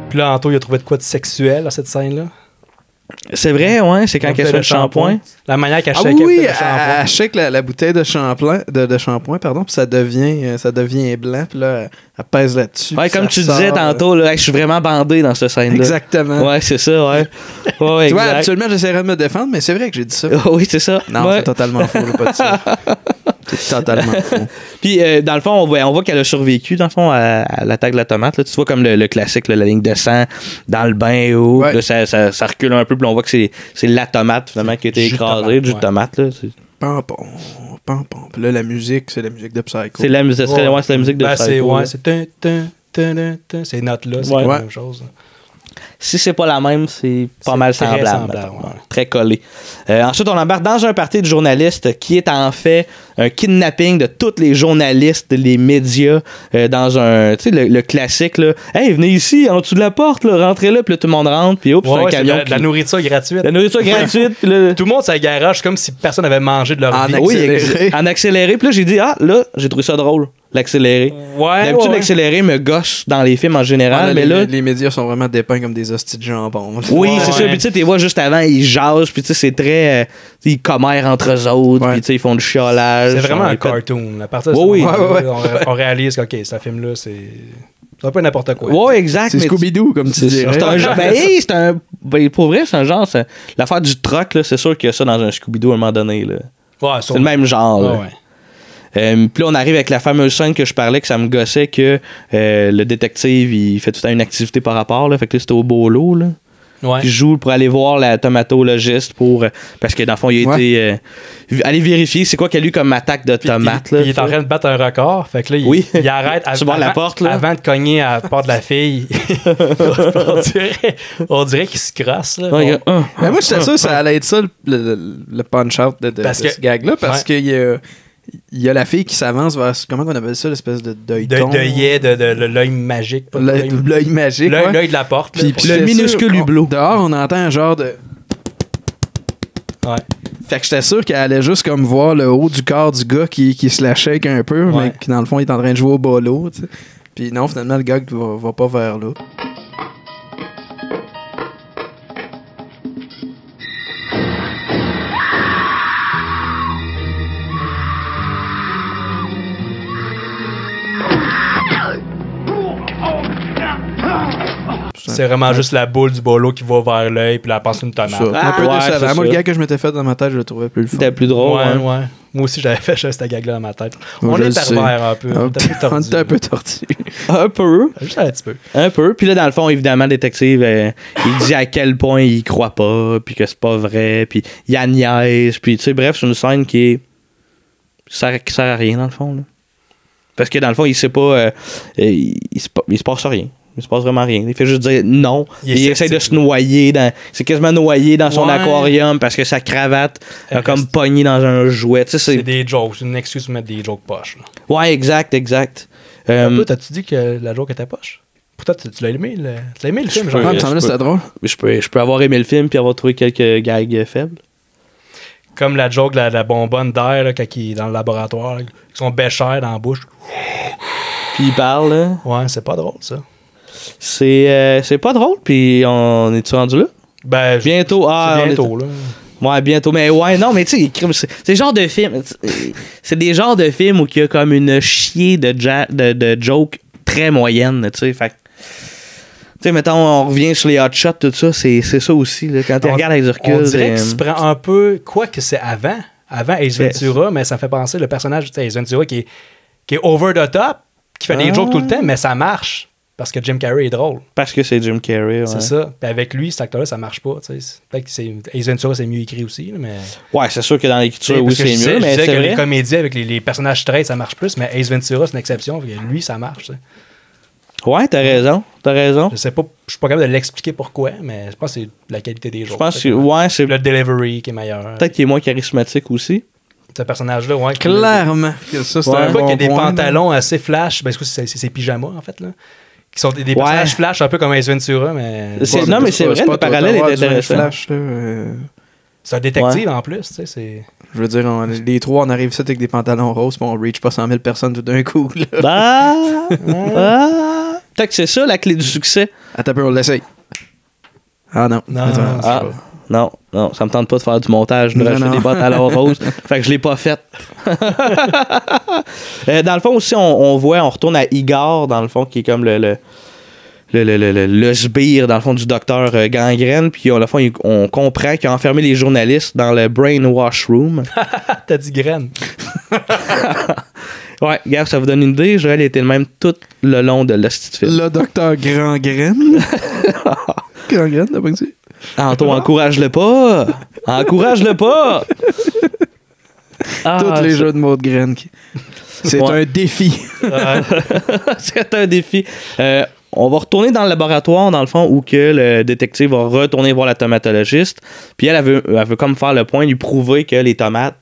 Puis là, Anto, il a trouvé de quoi de sexuel à cette scène-là? C'est vrai, ouais, c'est quand qu'elle fait le shampoing. La manière qu'elle Ah shake oui, le shampoing. elle shake la bouteille de shampoing, pardon, puis ça devient blanc, puis là, elle pèse là-dessus. Ouais, comme tu sort, disais tantôt, là, je suis vraiment bandé dans cette scène-là. Exactement. Ouais, c'est ça, ouais. Ouais, tu vois, exact. absolument, j'essaierais de me défendre, mais c'est vrai que j'ai dit ça. Oui, c'est ça. Non, ouais. c'est totalement faux, j'ai pas dit ça. C'est totalement faux. Puis, dans le fond, on voit qu'elle a survécu, dans le fond, à l'attaque de la tomate. Là. Tu vois comme le classique, là, la ligne de sang dans le bain haut. Ouais. Là, ça recule un peu, puis on voit que c'est la tomate, finalement, qui a été écrasée, du tomate. Là, Pampon. Puis là, la musique, c'est la musique de Psycho. c'est la musique de Psycho. C'est ces notes-là, c'est la même chose. Si c'est pas la même, c'est pas mal semblable. Ouais. Très collé. Ensuite, on embarque dans un party de journalistes qui est en fait un kidnapping de tous les journalistes, les médias, dans un, tu sais, le classique, là. Hey, venez ici, en dessous de la porte, là, rentrez là, puis là, tout le monde rentre, puis hop, c'est un camion. De la nourriture gratuite. La nourriture gratuite, puis là. Tout le monde, ça garage comme si personne n'avait mangé de leur vie. Oui, en accéléré. Puis là, j'ai dit, là, j'ai trouvé ça drôle. L'accéléré. D'habitude, l'accéléré me gosse dans les films en général, mais là... Les médias sont vraiment dépeints comme des hosties de jambon. Oui, c'est ça. Puis tu sais, tu vois juste avant, ils jasent, puis tu sais, c'est très... ils commèrent entre eux autres, puis tu sais, ils font du chiolage. C'est vraiment un cartoon. À partir de on réalise que, OK, ce film-là, c'est un peu n'importe quoi. Oui, exact. C'est Scooby-doo, comme tu dirais. C'est un genre... pour vrai, c'est un genre... L'affaire du truck, là, c'est sûr qu'il y a ça dans un Scooby-Doo à un moment donné, là. Ouais, c'est le même genre, là. Ouais. Puis là, on arrive avec la fameuse scène que je parlais, que ça me gossait que le détective, il fait tout le temps une activité par rapport. Là, fait que là, c'était au bolo. Là. Ouais. Il joue pour aller voir la tomatologiste parce que dans le fond, il a été aller vérifier c'est quoi qu'il y a eu comme attaque de tomates. Il est en train de battre un record. Fait que là, il arrête la porte, là. avant de cogner à la porte de la fille. on dirait qu'il se crosse. Là. Mais moi, j'étais sûr que ça allait être ça le punch-out de ce gag-là parce qu'il y a la fille qui s'avance vers, comment on appelle ça, l'espèce de d'œilleton. D'œillet, de l'œil magique. L'œil magique. L'œil de la porte. Puis le minuscule hublot. Dehors, on entend un genre de... Ouais. Fait que j'étais sûr qu'elle allait juste comme voir le haut du corps du gars qui se la shake un peu, mais qui dans le fond, il est en train de jouer au bolo. T'sais. Puis non, finalement, le gag va pas vers là. C'est vraiment juste la boule du bolo qui va vers l'œil, puis là, elle passe une tomate. Un peu décevant. Moi, le gag que je m'étais fait dans ma tête, je le trouvais plus le fun. C'était plus drôle. Ouais. Moi aussi, j'avais fait cette gag-là dans ma tête. On est pervers un peu. On était un peu tordu. Un peu. Juste un petit peu. Un peu. Puis là, dans le fond, évidemment, le détective, il dit à quel point il croit pas, puis que c'est pas vrai, puis il a niaise, puis tu sais, bref, c'est une scène qui sert à rien, dans le fond. Là. Parce que dans le fond, il sait pas... il se passe rien. Il se passe vraiment rien. Il fait juste dire non. Il essaie de se noyer. C'est quasiment noyé dans son aquarium parce que sa cravate a comme pogné dans un jouet. Tu sais, c'est des jokes. C'est une excuse pour mettre des jokes poches. Là. Ouais, exact. Toi, t'as-tu dit que la joke était poche? Pourtant, tu l'as aimé, le film? Il me semblait que c'était drôle. Je peux avoir aimé le film puis avoir trouvé quelques gags faibles. Comme la joke de la bonbonne d'air là, quand il est dans le laboratoire, là, avec son bécher dans la bouche. Puis il parle. Là. Ouais, c'est pas drôle, ça. C'est pas drôle, puis on est-tu rendu là? Ben, bientôt. Bientôt, là. Ouais, bientôt. Mais ouais, non, mais tu sais, c'est genre de film. C'est des genres de films où il y a comme une chier de jokes très moyennes, tu sais. Fait tu sais, mettons, on revient sur les hot shots, tout ça, c'est ça aussi, là. Quand tu regardes avec du recul. On dirait que tu prends un peu, quoi que c'est avant Ace Ventura, mais ça me fait penser le personnage de Ace Ventura qui est over the top, qui fait des jokes tout le temps, mais ça marche. Parce que Jim Carrey est drôle. Parce que c'est Jim Carrey, ouais. C'est ça. Puis avec lui, cet acteur-là, ça marche pas. Peut-être que Ace Ventura, c'est mieux écrit aussi. Mais... Ouais, c'est sûr que dans l'écriture, oui, c'est mieux. Mais je disais que les comédies avec les personnages straight, ça marche plus, mais Ace Ventura, c'est une exception. Lui, ça marche. T'sais. Ouais, t'as raison. Je sais pas, je suis pas capable de l'expliquer pourquoi, mais je pense que c'est la qualité des jokes. Je pense que c'est le delivery qui est meilleur. Peut-être qu'il est moins charismatique aussi. Ce personnage-là, ouais. Clairement. Ça, c'est un bon qu'il y a des point, pantalons assez flash. Ben, c'est ses pyjamas, en fait, là. Qui sont des personnages flash un peu comme Ace Ventura, mais... Non, mais c'est vrai, le parallèle est intéressant. Flash, là, c'est un détective, en plus, tu sais, c'est... Je veux dire, les trois, on arrive ici avec des pantalons roses, puis on reach pas 100 000 personnes tout d'un coup, là. Peut-être que c'est ça, la clé du succès. Attends un peu, on l'essaye. Ah non. Non, ça me tente pas de faire du montage, de rajouter des bottes à l'or rose. Fait que je l'ai pas fait. Dans le fond aussi, on retourne à Igor, dans le fond, qui est comme le sbire, dans le fond, du docteur Gangrène. Puis, dans le fond, on comprend qu'il a enfermé les journalistes dans le brainwash room. T'as dit graine. Ouais, regarde, ça vous donne une idée. Joël était le même tout le long de l'hostie de film. Le docteur Gangrène. Gangrène, t'as pas dit? Anto, encourage-le pas! Encourage-le pas! Tous les jeux de mots de graines. C'est un défi. C'est un défi. On va retourner dans le laboratoire, dans le fond, où que le détective va retourner voir la tomatologiste. Puis elle veut comme faire le point, lui prouver que les tomates,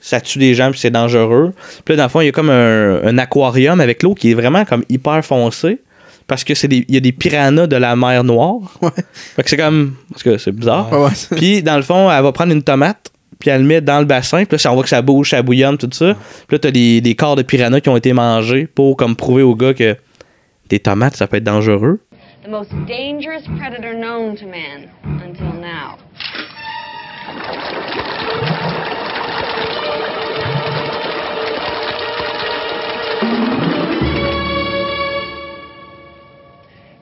ça tue des gens puis c'est dangereux. Puis là, dans le fond, il y a comme un aquarium avec l'eau qui est vraiment comme hyper foncée. Parce que il y a des piranhas de la mer Noire. Ouais. Fait que c'est comme... Parce que c'est bizarre. Ouais. Puis dans le fond, elle va prendre une tomate, puis elle le met dans le bassin. Puis là, on voit que ça bouge, ça bouillonne, tout ça. Puis là, t'as des corps de piranhas qui ont été mangés pour comme prouver au gars que des tomates, ça peut être dangereux. The most dangerous predator known to man until now.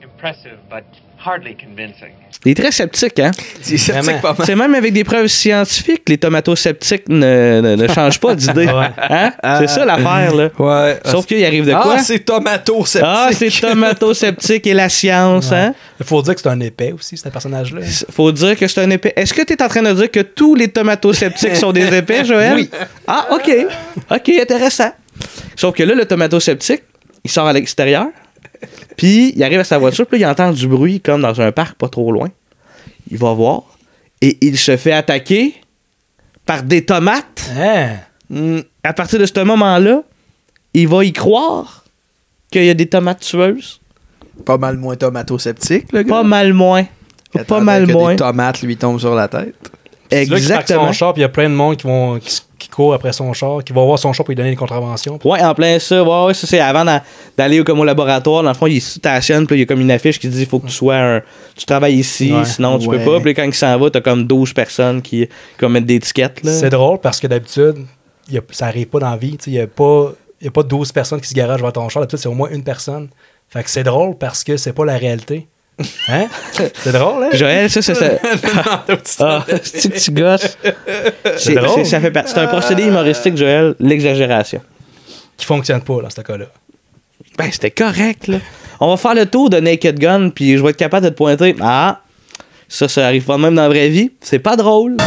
Impressive, but hardly convincing. Il est très sceptique, hein? C'est sceptique pas mal. C'est même avec des preuves scientifiques, les tomato-sceptiques ne changent pas d'idée. Hein? C'est ça l'affaire, là. Ouais. Sauf qu'il arrive de quoi? Ah, c'est tomato-sceptique. Ah, c'est tomato-sceptique et la science, hein? Il faut dire que c'est un épais aussi, ce personnage-là. Faut dire que c'est un épais. Est-ce que tu es en train de dire que tous les tomato-sceptiques sont des épais, Joël? Oui. Ah, OK. OK, intéressant. Sauf que là, le tomato-sceptique, il sort à l'extérieur. Puis, il arrive à sa voiture, puis là, il entend du bruit comme dans un parc pas trop loin. Il va voir. Et il se fait attaquer par des tomates. À partir de ce moment-là, il va y croire qu'il y a des tomates tueuses. Pas mal moins tomato-sceptique, le gars. Pas mal moins. Pas mal moins. Des tomates lui tombent sur la tête. Exactement. Son char, puis il y a plein de monde qui court après son char, qui va voir son char pour lui donner des contraventions. Ouais, en plein ça. Ouais, ça c'est avant d'aller comme au laboratoire. Dans le fond, il stationne, puis il y a comme une affiche qui dit il faut que tu travailles ici, sinon tu peux pas. Puis quand il s'en va, t'as comme 12 personnes qui mettent des étiquettes. C'est drôle parce que d'habitude, ça arrive pas dans la vie. Il y a pas 12 personnes qui se garagent vers ton char. D'habitude, c'est au moins une personne. Fait que c'est drôle parce que c'est pas la réalité. Hein? C'est drôle, hein? Joël, ça. C'est petit gosse. C'est drôle. C'est un procédé humoristique, Joël, l'exagération. Qui fonctionne pas, dans ce cas-là. Ben, c'était correct, là. On va faire le tour de Naked Gun, puis je vais être capable de te pointer. Ah, ça arrive pas même dans la vraie vie. C'est pas drôle.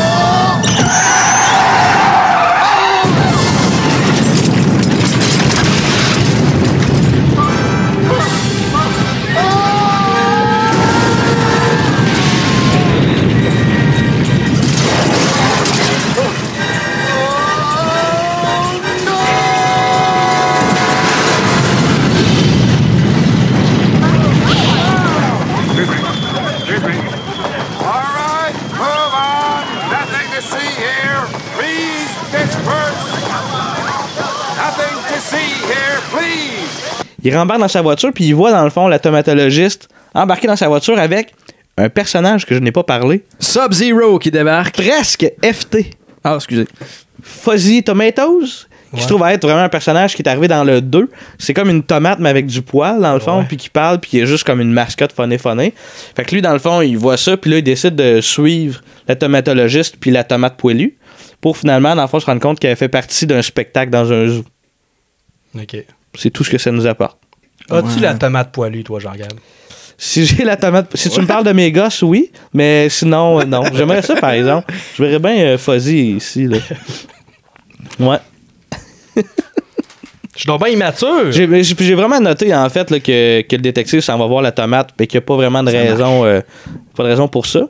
Il rembarque dans sa voiture, puis il voit, dans le fond, la tomatologiste embarquer dans sa voiture avec un personnage que je n'ai pas parlé. Sub-Zero qui débarque. Presque FT. Ah, excusez. Fuzzy Tomatoes, qui se trouve à être vraiment un personnage qui est arrivé dans le 2. C'est comme une tomate, mais avec du poil, dans le fond, puis qui parle, puis qui est juste comme une mascotte funny. Fait que lui, dans le fond, il voit ça, puis là, il décide de suivre la tomatologiste puis la tomate poilue pour finalement, dans le fond, se rendre compte qu'elle fait partie d'un spectacle dans un zoo. OK. C'est tout ce que ça nous apporte. As-tu la tomate poilue, toi, Jean-Gab? Si j'ai la tomate... Si tu me parles de mes gosses, oui. Mais sinon, non. J'aimerais ça, par exemple. Je verrais bien Fuzzy ici, là. Ouais. Je suis donc bien immature. J'ai vraiment noté, en fait, là, que le détective s'en va voir la tomate et qu'il n'y a pas vraiment de raison, pas de raison pour ça.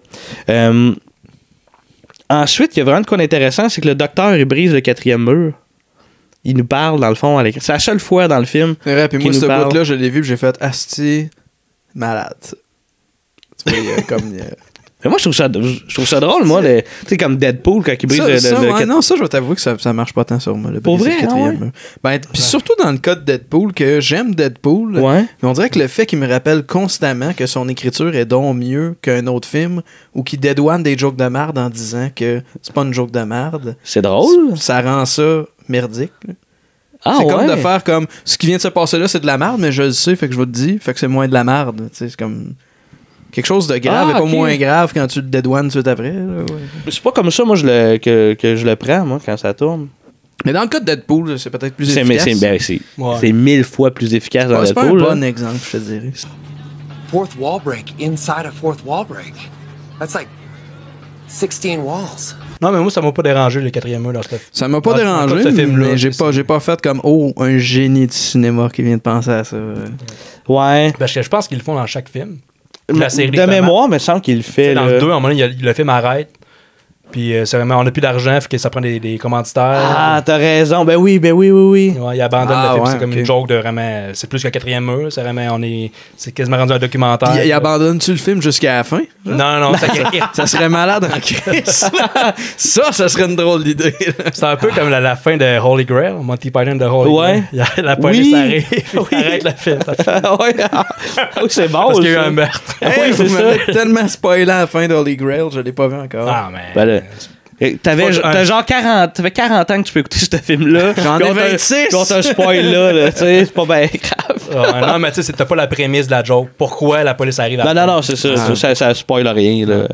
Ensuite, il y a vraiment de quoi d'intéressant, c'est que le docteur, il brise le 4e mur. Il nous parle, dans le fond, à l'écran. C'est la seule fois dans le film. C'est vrai, puis moi, ce bout-là, je l'ai vu, puis j'ai fait Asti, malade. Tu vois, comme. Mais moi, je trouve ça drôle, moi. Tu sais, comme Deadpool, quand il brise Non, ça, je vais t'avouer que ça marche pas tant sur moi. Pour vrai, Puis surtout dans le cas de Deadpool, que j'aime Deadpool, mais on dirait que le fait qu'il me rappelle constamment que son écriture est donc mieux qu'un autre film ou qu'il dédouane des jokes de merde en disant que c'est pas une joke de merde. C'est drôle. Ça rend ça merdique. Ah, c'est comme de faire comme ce qui vient de se passer là, c'est de la merde, mais je le sais, fait que je vais te dire, fait que c'est moins de la merde. C'est comme quelque chose de grave et pas moins grave quand tu le dédouanes tout de suite après. Là, C'est pas comme ça, moi, que je le prends, moi, quand ça tourne. Mais dans le cas de Deadpool, c'est peut-être plus efficace. C'est 1000 fois plus efficace dans Deadpool. C'est pas un bon exemple, je te dirais. Fourth wall break inside a fourth wall break. That's like 16 walls. Non, mais moi, ça m'a pas dérangé, le 4e mur dans ce film. Ça m'a pas dérangé, mais j'ai pas fait comme un génie du cinéma qui vient de penser à ça. Ouais. Parce que je pense qu'ils le font dans chaque film. La série de mémoire, mais semble qu'il le fait. Dans le 2, à un moment donné, le film arrête. Puis c'est vraiment, on n'a plus d'argent, fait que ça prend des commanditaires. Ah, t'as raison. Ben oui. Ouais, il abandonne le film. C'est comme une joke de vraiment. C'est plus qu'un 4e mur. C'est vraiment, c'est quasiment rendu un documentaire. Il abandonne-tu le film jusqu'à la fin? Non. Ça serait malade en crise. ça serait une drôle d'idée. C'est un peu comme la fin de Holy Grail, Monty Python de Holy Grail. La police arrive, arrête le film. C'est bon. Parce qu'il y a eu un meurtre. Vous m'avez tellement spoilé la fin de Holy Grail, je l'ai pas vu encore. Ah, mais. T'as genre 40, ça fait 40 ans que tu peux écouter ce film-là. J'en ai 26. Puis on te spoil là, tu sais, c'est pas bien grave. Non, mais tu sais, t'as pas la prémisse de la joke. Pourquoi la police arrive à Non, c'est ça. Ça spoil rien, là.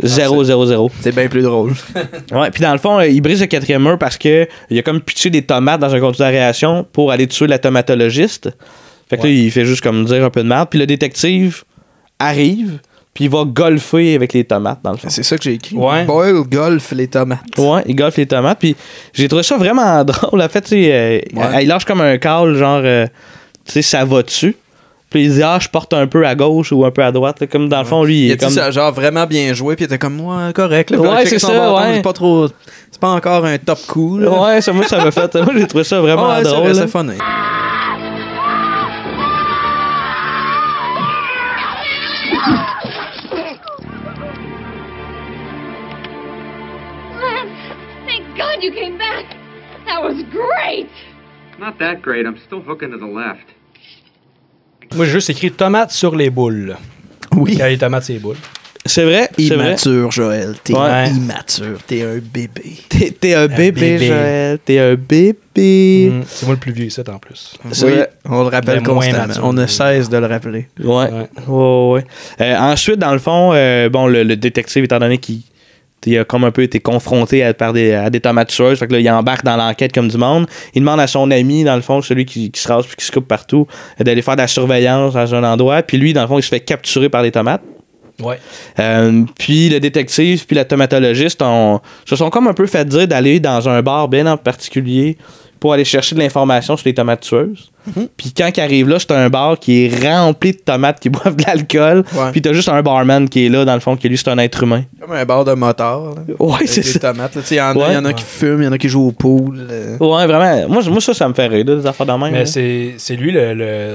0. C'est bien plus drôle. Ouais, puis dans le fond, il brise le 4e mur parce que il a comme pitché des tomates dans un conteneur de réaction pour aller tuer la tomatologiste. Fait que là, il fait juste comme dire un peu de merde. Puis le détective arrive. Puis il va golfer avec les tomates, dans le fond. C'est ça que j'ai écrit. Ouais. Boyle golfe les tomates. Ouais, il golfe les tomates. Puis j'ai trouvé ça vraiment drôle. En fait, tu sais, il lâche comme un call, genre, tu sais, ça va dessus. Puis il dit, je porte un peu à gauche ou un peu à droite. Là, comme dans le fond, lui, il est comme. Ça, genre, vraiment bien joué. Puis il était comme, correct. Là, ouais, c'est ça. Bâton, c'est pas trop. C'est pas encore un top coup. Là. Ouais, ça m'a fait. Moi, j'ai trouvé ça vraiment drôle. C'est funny. God, you came back. That was great. Not that great. I'm still hooking to the left. Moi, j'ai juste écrit tomates sur les boules. Oui. Il y a les tomates sur les boules. C'est vrai. Immature, Joël. T'es immature. T'es un bébé. T'es un bébé, Joël. T'es un bébé. C'est moi le plus vieux ici, en plus. Oui, on le rappelle constamment. On ne cesse de le rappeler. Ouais. Ensuite, dans le fond, le détective, étant donné qu'il a comme un peu été confronté à des tomates tueuses. Fait que là, il embarque dans l'enquête comme du monde. Il demande à son ami, dans le fond, celui qui se rase puis qui se coupe partout, d'aller faire de la surveillance dans un endroit. Puis lui, dans le fond, il se fait capturer par les tomates. Ouais. Puis le détective puis la tomatologiste se sont comme un peu fait dire d'aller dans un bar bien en particulier pour aller chercher de l'information sur les tomates tueuses. Puis quand ils arrivent là, c'est un bar qui est rempli de tomates qui boivent de l'alcool. Ouais. Puis t'as juste un barman qui est là, dans le fond, qui lui, c'est un être humain. Comme un bar de motard. Ouais, c'est ça. Tomates. Il y en a qui fument, il y en a qui jouent au pool. Ouais, vraiment. Moi ça me fait rire, des affaires de même. Mais c'est lui,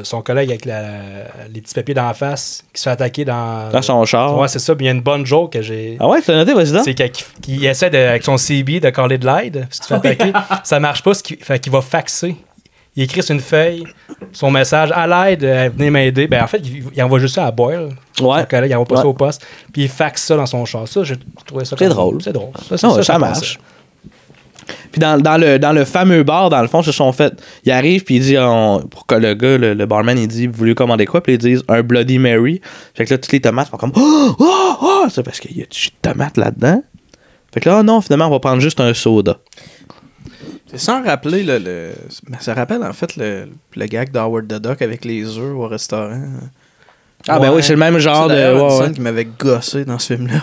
son collègue avec les petits papiers d'en face, qui se fait attaquer dans son char. Ouais, c'est ça. Puis il y a une bonne joke que j'ai. Ah ouais, tu l'as noté, vas-y donc. C'est qu'il essaie, avec son CB, de caler de l'aide. Parce qu'il se fait attaquer. Ça marche pas, fait qu'il va faxer. Il écrit sur une feuille son message à l'aide, venez m'aider. Ben en fait, il envoie juste ça à Boyle. Ouais. Son collègue, il envoie pas ça au poste. Puis il faxe ça dans son char. Ça, j'ai trouvé ça. C'est drôle. C'est drôle. Ça marche. Puis dans le fameux bar, dans le fond, se sont fait. Il arrive, puis il dit, pour que le gars, le barman, il dit, vous voulez commander quoi? Puis ils disent, un Bloody Mary. Fait que là, toutes les tomates sont comme, c'est parce qu'il y a du tomate là-dedans. Fait que là, non, finalement, on va prendre juste un soda. C'est sans rappeler ça rappelle en fait le gag d'Howard the Duck avec les œufs au restaurant. Ah ben oui, c'est le même genre de scène qui m'avait gossé dans ce film-là.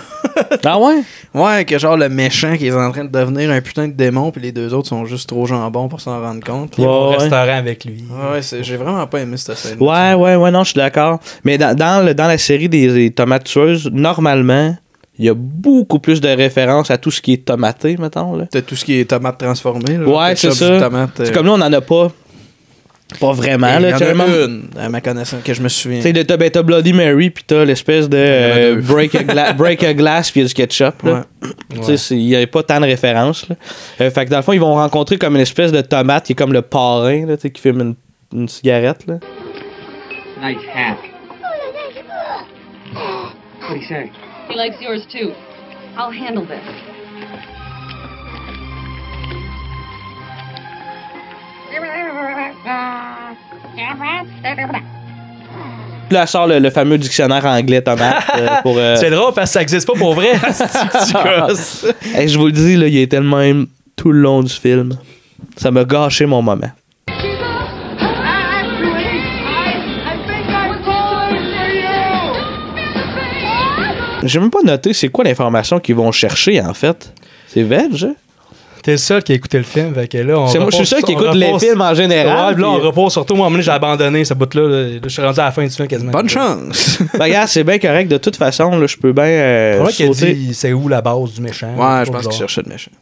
Ah ouais? Ouais, que genre le méchant qui est en train de devenir un putain de démon, puis les deux autres sont juste trop jambons pour s'en rendre compte. Puis au restaurant avec lui. Ouais, j'ai vraiment pas aimé cette scène. Ouais, non, je suis d'accord. Mais dans la série des tomates tueuses, normalement, il y a beaucoup plus de références à tout ce qui est tomaté, mettons. Là. T'as tout ce qui est tomate transformée. Là, ouais, c'est ça. C'est comme nous, on n'en a pas Pas vraiment. Il y Là, en a une, à ma connaissance, que je me souviens. Tu sais, t'as Bloody Mary, puis t'as l'espèce de break a glass, puis il y a du ketchup. Là. Tu sais, il n'y avait pas tant de références. Là. Fait que dans le fond, ils vont rencontrer comme une espèce de tomate qui est comme le parrain, là, qui fume une cigarette. Là. Nice hat. What'd he say? He likes yours too. I'll handle this. Puis là, elle sort le fameux dictionnaire anglais tomate. Pour, C'est drôle parce que ça existe pas pour vrai. Hey, je vous le dis, là, il était le même tout le long du film. Ça m'a gâché mon moment. J'ai même pas noté c'est quoi l'information qu'ils vont chercher, en fait. C'est veg, hein? T'es le seul qui a écouté le film, fait que là, moi, je suis le seul qui écoute les films en général. Ouais, là, on repose surtout. Moi, j'ai abandonné ce bout-là. Là, je suis rendu à la fin du film quasiment. Bonne chance! Ben, regarde, c'est bien correct. De toute façon, là, je peux bien. Qu'il dit c'est où la base du méchant. Ouais, je pense qu'il cherchait le méchant.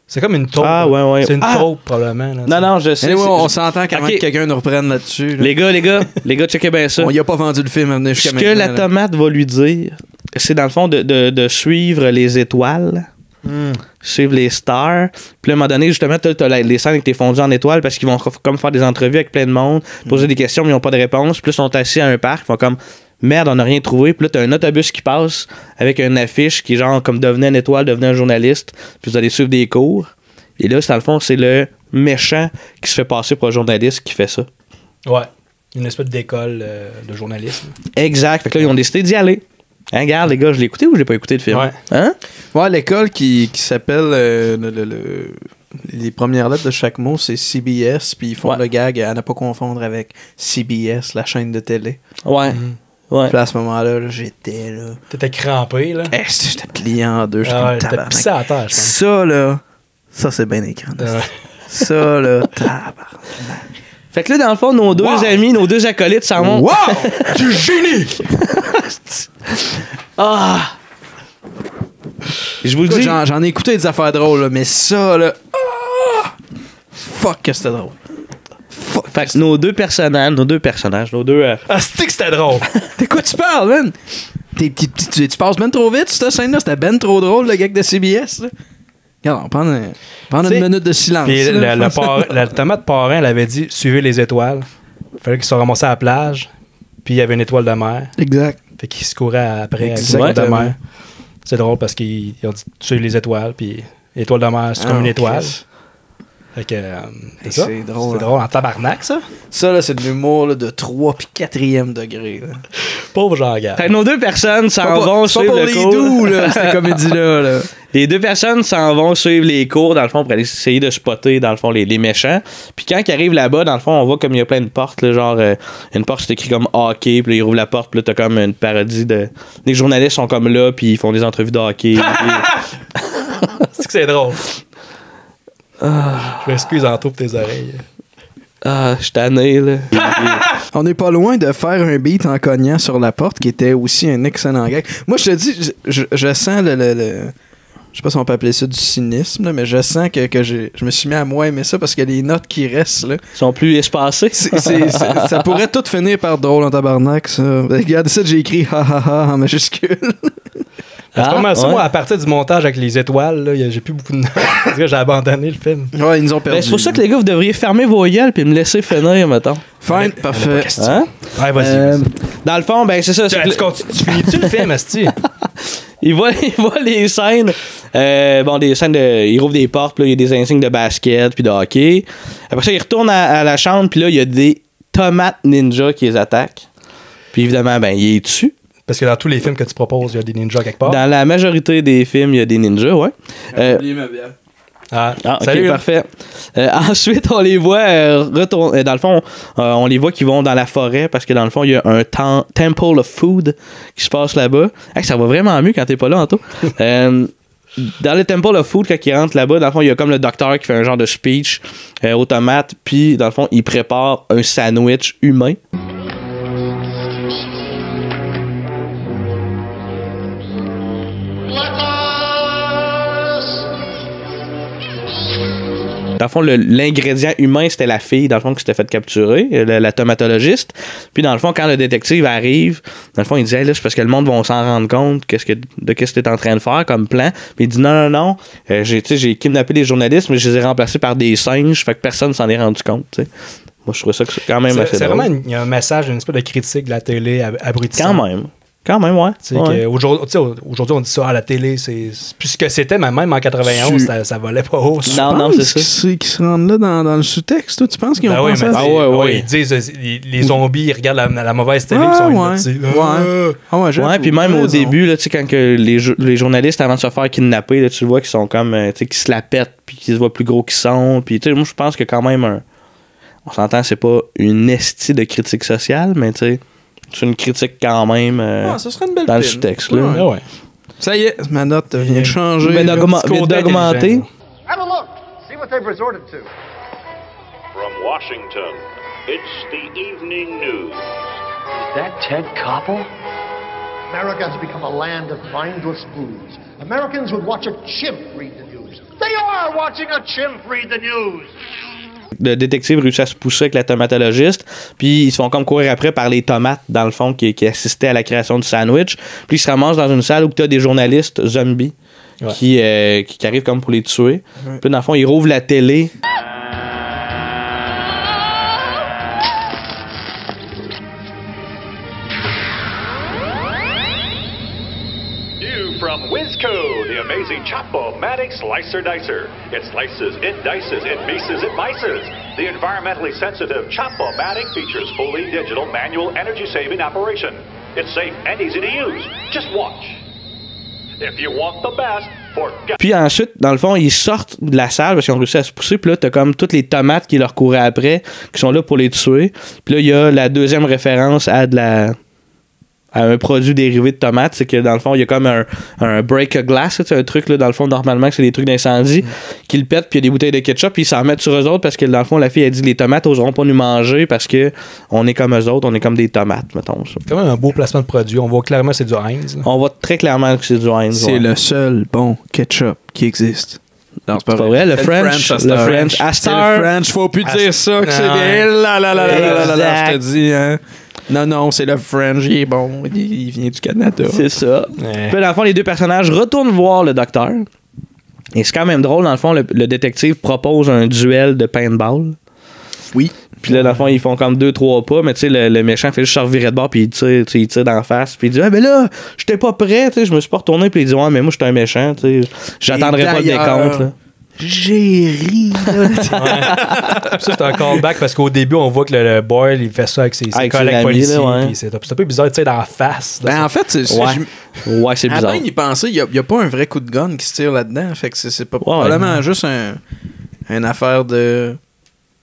C'est comme une taupe. Ah, ouais. C'est une taupe, probablement. Là, non, je sais. On s'entend qu'avant que quelqu'un nous reprenne là-dessus. Là. Les gars, checkez bien ça. On y a pas vendu le film à venir jusqu'à maintenant. Ce que la tomate va lui dire, c'est dans le fond de suivre les étoiles. Suivre les stars. Puis là, à un moment donné, justement, t'as les scènes avec t'es fondu en étoiles parce qu'ils vont comme faire des entrevues avec plein de monde, poser des questions, mais ils n'ont pas de réponse. Puis là, ils sont assis à un parc, ils font comme merde, on n'a rien trouvé. Puis là, t'as un autobus qui passe avec une affiche qui est genre comme devenez une étoile, devenez un journaliste, puis vous allez suivre des cours. Et là, dans le fond, c'est le méchant qui se fait passer pour un journaliste qui fait ça. Ouais. Une espèce d'école de journalisme. Exact. Fait que là, ils ont décidé d'y aller. Hein, regarde, les gars, je l'ai écouté ou je l'ai pas écouté le film? Ouais. Hein? Ouais, l'école qui s'appelle les premières lettres de chaque mot, c'est CBS, puis ils font le gag à ne pas confondre avec CBS, la chaîne de télé. Ouais. Ouais. Puis à ce moment-là, là, j'étais là. T'étais crampé, là. J'étais plié en deux. T'étais pissé à terre, je pense. Ça, là, ça, c'est bien écran. Ça, là, tabarnak. Fait que là, dans le fond, nos deux amis, nos deux acolytes s'en vont. Wow! Du génie! Ah! Je vous le dis. J'en ai écouté des affaires drôles, là, mais ça, là. Fuck que c'était drôle. Fait que nos deux personnages, Ah, c'est que c'était drôle! De quoi tu parles, man? Tu passes ben trop vite, cette scène-là. C'était ben trop drôle, le gag de CBS, là. Regarde, on prend une minute de silence. Puis la tomate parrain, elle avait dit suivez les étoiles. Il fallait qu'ils soient ramassés à la plage. Puis il y avait une étoile de mer. Exact. Fait qu'ils se couraient après avec l'étoile de mer. C'est drôle parce qu'ils ont dit suivez les étoiles. Puis l'étoile de mer, c'est comme une étoile. Fait que c'est ça. C'est drôle en tabarnak, ça. Ça, là, c'est de l'humour là, de 3 puis 4e degré. Là. Pauvre Jean-Gab. Nos deux personnes s'en vont suivre le cours. C'est pas pour les doux, là, cette comédie-là. Là. Les deux personnes s'en vont suivre les cours, dans le fond, pour aller essayer de spotter, dans le fond, les méchants. Puis quand ils arrivent là-bas, dans le fond, on voit comme il y a plein de portes, là, genre, une porte, c'est écrit comme hockey, puis là, ils ouvrent la porte, puis là, t'as comme une parodie de... Les journalistes sont comme là, puis ils font des entrevues de hockey. C'est que c'est drôle. Je m'excuse en tout pour tes oreilles. Ah, je suis tanné, là. On n'est pas loin de faire un beat en cognant sur la porte, qui était aussi un excellent gag. Moi, je te dis, je sens le je sais pas si on peut appeler ça du cynisme, là, mais je sens que je me suis mis à moins aimer ça parce que les notes qui restent là sont plus espacées. Ça pourrait tout finir par drôle en tabarnak, ça. Regardez ça, j'ai écrit ha ha ha en majuscule. C'est pas mal ça. Moi, à partir du montage avec les étoiles, là, j'ai plus beaucoup de notes. Parce que j'ai abandonné le film. Ouais, ils nous ont perdu. C'est pour ça que les gars, vous devriez fermer vos gueules puis me laisser finir, mettons. Fine, parfait. Hein? Ouais, vas-y. Dans le fond, ben c'est ça. Tu finis-tu le film, Asti? Il voit les scènes. Des scènes il rouvre des portes, puis là, il y a des insignes de basket puis de hockey. Après ça, il retourne à la chambre, puis là, il y a des tomates ninja qui les attaquent. Puis évidemment, ben, il est dessus. Parce que dans tous les films que tu proposes, il y a des ninjas quelque part. Dans la majorité des films, il y a des ninjas, ouais. J'ai oublié ma bière. Ok, salut, parfait. Ensuite, on les voit retourner. Dans le fond, on les voit qui vont dans la forêt parce que dans le fond, il y a un Temple of Food qui se passe là-bas. Hey, ça va vraiment mieux quand t'es pas là, Anto. Dans le Temple of Food, quand ils rentrent là-bas, dans le fond, il y a comme le docteur qui fait un genre de speech aux tomates, puis dans le fond, il prépare un sandwich humain. Dans le fond, l'ingrédient humain, c'était la fille, dans le fond, qui s'était fait capturer, la tomatologiste. Puis, dans le fond, quand le détective arrive, dans le fond, il dit, là, c'est parce que le monde va s'en rendre compte de qu'est-ce que tu es en train de faire comme plan. Puis, il dit, non. J'ai kidnappé des journalistes, mais je les ai remplacés par des singes, fait que personne s'en est rendu compte, t'sais. Moi, je trouvais ça quand même assez drôle. C'est vraiment, il y a un message, une espèce de critique de la télé abrutissante. Quand même, ouais. Aujourd'hui, on dit ça à la télé, c'est plus ce que c'était, mais même en 91, ça volait pas haut. Non, c'est ça. C'est qu'ils se rendent là dans le sous-texte, toi, tu penses qu'ils ont pensé à ça? Ils disent, les zombies, ils regardent la mauvaise télé, ils sont hypnotisés. Ouais, puis même au début, là, quand que les journalistes, avant de se faire kidnapper, là, tu vois qu'ils sont comme, qu'ils se la pètent, puis qu'ils se voient plus gros qu'ils sont. Puis, moi, je pense que quand même, on s'entend, c'est pas une estie de critique sociale, mais tu sais, c'est une critique quand même ça serait une belle dans le sous-texte. Là. Ouais. Ça y est, ma note vient de changer. Vient d'augmenter. Have a look. See what they've resorted to. From Washington, it's the evening news. Is that Ted Koppel? America has become a land of mindless fools. Americans would watch a chimp read the news. They are watching a chimp read the news. Le détective réussit à se pousser avec la tomatologiste, puis ils se font comme courir après par les tomates, dans le fond, qui assistaient à la création du sandwich. Puis ils se ramassent dans une salle où tu as des journalistes zombies qui arrivent comme pour les tuer. Puis dans le fond, ils rouvrent la télé. From Whizco, the amazing Chopo-Matic Slicer Dicer. It slices, it dices, it mices, it mices. The environmentally sensitive Chopo-Matic features fully digital manual energy-saving operation. It's safe and easy to use. Just watch. If you want the best, forget. Puis ensuite, dans le fond, ils sortent de la salle parce qu'ils ont réussi à se pousser. Puis là, t'as comme toutes les tomates qui leur couraient après, qui sont là pour les tuer. Puis là, il y a la deuxième référence à un produit dérivé de tomates, c'est que dans le fond, il y a comme un break glass, c'est un truc là, dans le fond, normalement, que c'est des trucs d'incendie, qui le pètent, puis il y a des bouteilles de ketchup, puis ils s'en mettent sur eux autres parce que dans le fond, la fille a dit les tomates n'oseront pas nous manger parce que on est comme eux autres, on est comme des tomates, mettons. Ça. C'est quand même un beau placement de produit. On voit clairement que c'est du Heinz. Là. On voit très clairement que c'est du Heinz. C'est le seul bon ketchup qui existe. Non, c'est pas vrai. Le French. C'est le French. Faut plus dire ça, que c'est bien. Je te dis, hein. Non, c'est le French, il est bon, il vient du Canada. C'est ça. Ouais. Puis dans le fond, les deux personnages retournent voir le docteur. Et c'est quand même drôle, dans le fond, le détective propose un duel de paintball. Oui. Puis là, dans le fond, ils font comme 2-3 pas, mais tu sais, le méchant fait juste se revirer de bord, puis il tire d'en face. Puis il dit, ah, ben là, j'étais pas prêt, tu sais, je me suis pas retourné, puis il dit, ouais, mais moi, j'étais un méchant, tu sais, j'attendrai pas le décompte, là. J'ai ri. Ça, c'est un callback parce qu'au début, on voit que le Boyle, il fait ça avec ses collègues policiers. Là, c'est un peu bizarre, tu sais, dans la face. En fait, c'est c'est bizarre. Avant, il pensait, il n'y a pas un vrai coup de gun qui se tire là-dedans. Fait que c'est pas probablement juste une affaire de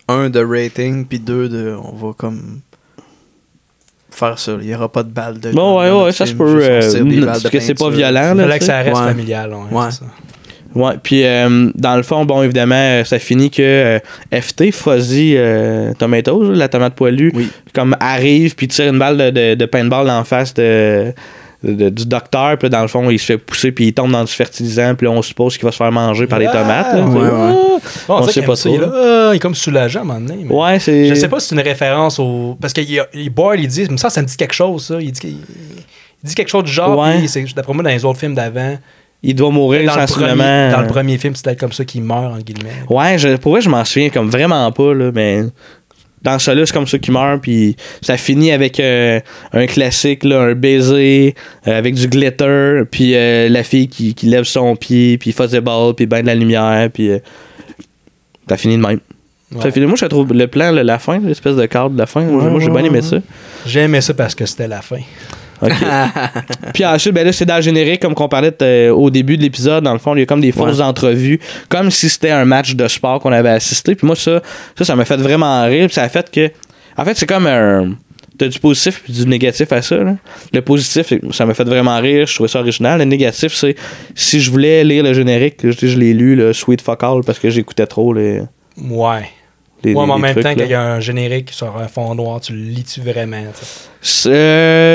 rating, puis 2 de on va comme faire ça. Il n'y aura pas de balles de gun. Ça se peut. Parce que c'est pas violent. Il fallait que ça reste familial. Ouais. Ouais, puis dans le fond, bon, évidemment, ça finit que FT, Fuzzy Tomatoes, la tomate poilue, comme arrive puis tire une balle de paintball en face du docteur, puis dans le fond, il se fait pousser puis il tombe dans du fertilisant, puis là, on suppose qu'il va se faire manger par les tomates. Là, on sait pas ça. Il est comme soulagé à un moment donné. Ouais, c'est... Je sais pas si c'est une référence au... Parce qu'il Boyle, il dit, ça me dit quelque chose, ça. Il dit quelque chose du genre, puis d'après moi, dans les autres films d'avant... Il doit mourir sensiblement. Dans le premier film, c'est peut-être comme ça qu'il meurt, en guillemets. Ouais, pour vrai, je m'en souviens comme vraiment pas, là, mais dans celui-là, c'est comme ça qu'il meurt, puis ça finit avec un classique, là, un baiser, avec du glitter, puis la fille qui lève son pied, puis faisait ball, puis ben de la lumière, puis ça finit de même. Ouais. Moi, je trouve le plan, la fin, l'espèce de cadre de la fin, moi, j'ai bien aimé ça. J'ai aimé ça parce que c'était la fin. Okay. Puis ensuite, ben là, c'est dans le générique, comme qu'on parlait au début de l'épisode. Dans le fond, il y a comme des fausses entrevues, comme si c'était un match de sport qu'on avait assisté. Puis moi, ça m'a fait vraiment rire. Puis ça a fait que. En fait, c'est comme t'as du positif et du négatif à ça. Là. Le positif, ça m'a fait vraiment rire. Je trouvais ça original. Le négatif, c'est si je voulais lire le générique, je l'ai lu, le Sweet Fuck All, parce que j'écoutais trop les. Ouais. Mais en même temps, qu'il y a un générique sur un fond noir, tu le lis-tu vraiment?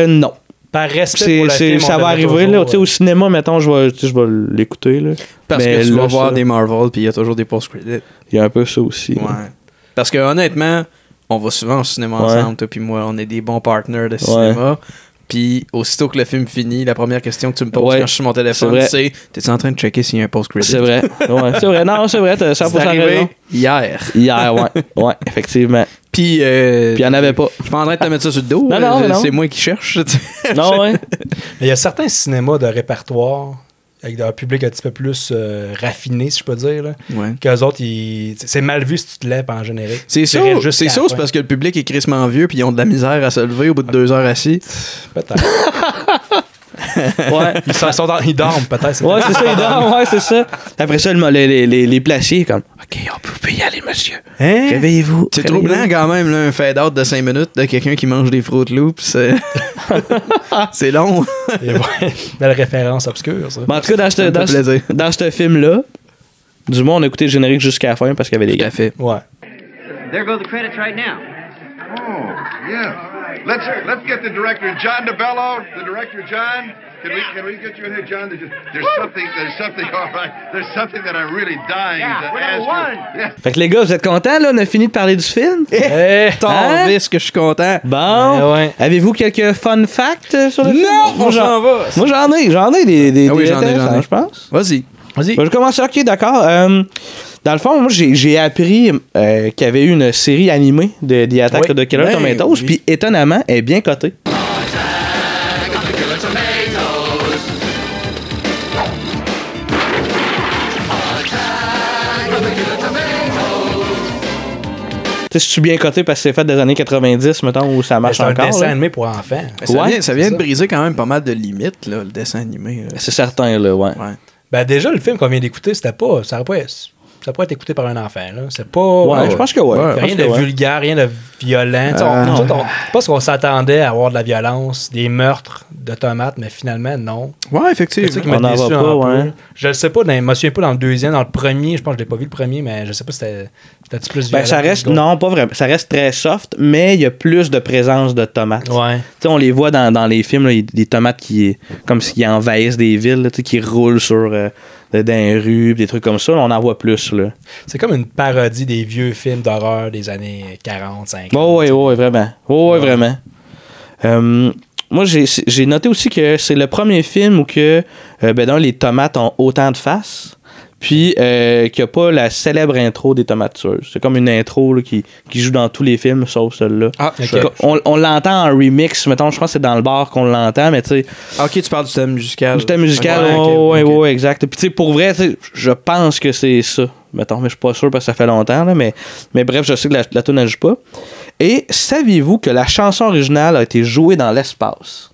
Non. Par respect pour le film, ça va arriver, là. Au cinéma, mettons, je vais l'écouter, là. Parce que tu vas voir des Marvel, puis il y a toujours des post-credits. Il y a un peu ça aussi. Ouais. Parce que honnêtement, on va souvent au cinéma ensemble, toi puis moi. On est des bons partners de cinéma. Puis aussitôt que le film finit, la première question que tu me poses quand je suis sur mon téléphone, c'est t'es-tu en train de checker s'il y a un post-credit? C'est vrai. Ouais, c'est vrai. Non, c'est vrai. T'as 100% raison. Hier. Hier, ouais. Ouais, effectivement. Puis il n'y en avait pas. Je suis pas en train de te mettre ça sur le dos. Non. C'est moi qui cherche. Non, ouais. Mais il y a certains cinémas de répertoire avec un public un petit peu plus raffiné, si je peux dire. Là, qu'eux autres, c'est mal vu si tu te lèves en générique. C'est ça, c'est parce que le public est crissement vieux puis ils ont de la misère à se lever au bout de 2 heures assis. Peut-être. Ouais. Ils dorment, peut-être. Ouais, c'est ça, ils dorment, ouais, c'est ça. Après ça, les placiers, comme, OK, on peut y aller, monsieur. Hein? Réveillez-vous. C'est troublant quand même, là, un fade-out de 5 minutes de quelqu'un qui mange des Fruit Loops. C'est long. Belle référence obscure, ça. Mais en tout cas, dans ce film-là, du moins, on a écouté le générique jusqu'à la fin parce qu'il y avait des cafés. Ouais. There go the credits right now. Oh, yeah. Let's get the director, John DeBello. The director, John. Can we get you in here, John? There's something. All right. There's something that I'm really dying to ask you. Yeah. Fait que les gars, vous êtes contents là? On a fini de parler du film. Est-ce que je suis content? Bon. Avez-vous quelques fun facts sur le film? Non, moi j'en vais. Moi j'en ai des j'en ai, je pense. Vas-y. Je vais commencer. Ok, d'accord. Dans le fond, moi, j'ai appris qu'il y avait eu une série animée de The Attack of the Killer Tomatoes, puis étonnamment, elle est bien cotée. C'est-tu bien coté parce que c'est fait des années 90, mettons, où ça marche encore? C'est un dessin animé pour enfants. Ça vient de briser quand même pas mal de limites, là, le dessin animé. C'est certain, là, ouais. Ben déjà, le film qu'on vient d'écouter, ça pourrait être écouté par un enfant. Là. C'est pas. Ouais, je pense que ouais. Rien de vulgaire, rien de violent. Je pense qu'on s'attendait à avoir de la violence, des meurtres de tomates, mais finalement, non. Ouais, effectivement. C'est ça qui m'a déçu un peu. Je ne sais pas, je me souviens pas dans le deuxième, dans le premier, je pense que je l'ai pas vu le premier, mais je sais pas si c'était plus violent. Ça reste, non, pas vraiment. Ça reste très soft, mais il y a plus de présence de tomates. Ouais. On les voit dans les films, là, des tomates comme s'ils envahissent des villes, là, qui roulent sur dans les rues, des trucs comme ça. Là, on en voit plus. Là. C'est comme une parodie des vieux films d'horreur des années 40, 50. Oui, vraiment. Vraiment. Moi, j'ai noté aussi que c'est le premier film où les tomates ont autant de faces. Puis, qu'il n'y a pas la célèbre intro des tomates tueuses. C'est comme une intro là, qui joue dans tous les films, sauf celle-là. Ah, okay. On l'entend en remix, mettons, je pense que c'est dans le bar qu'on l'entend, mais tu sais... Ok, tu parles du thème musical. Du thème musical, oui, exact. Puis, tu sais, pour vrai, je pense que c'est ça. Mettons, mais je suis pas sûr parce que ça fait longtemps, là, mais bref, je sais que la tune n'agit pas. Et saviez-vous que la chanson originale a été jouée dans l'espace?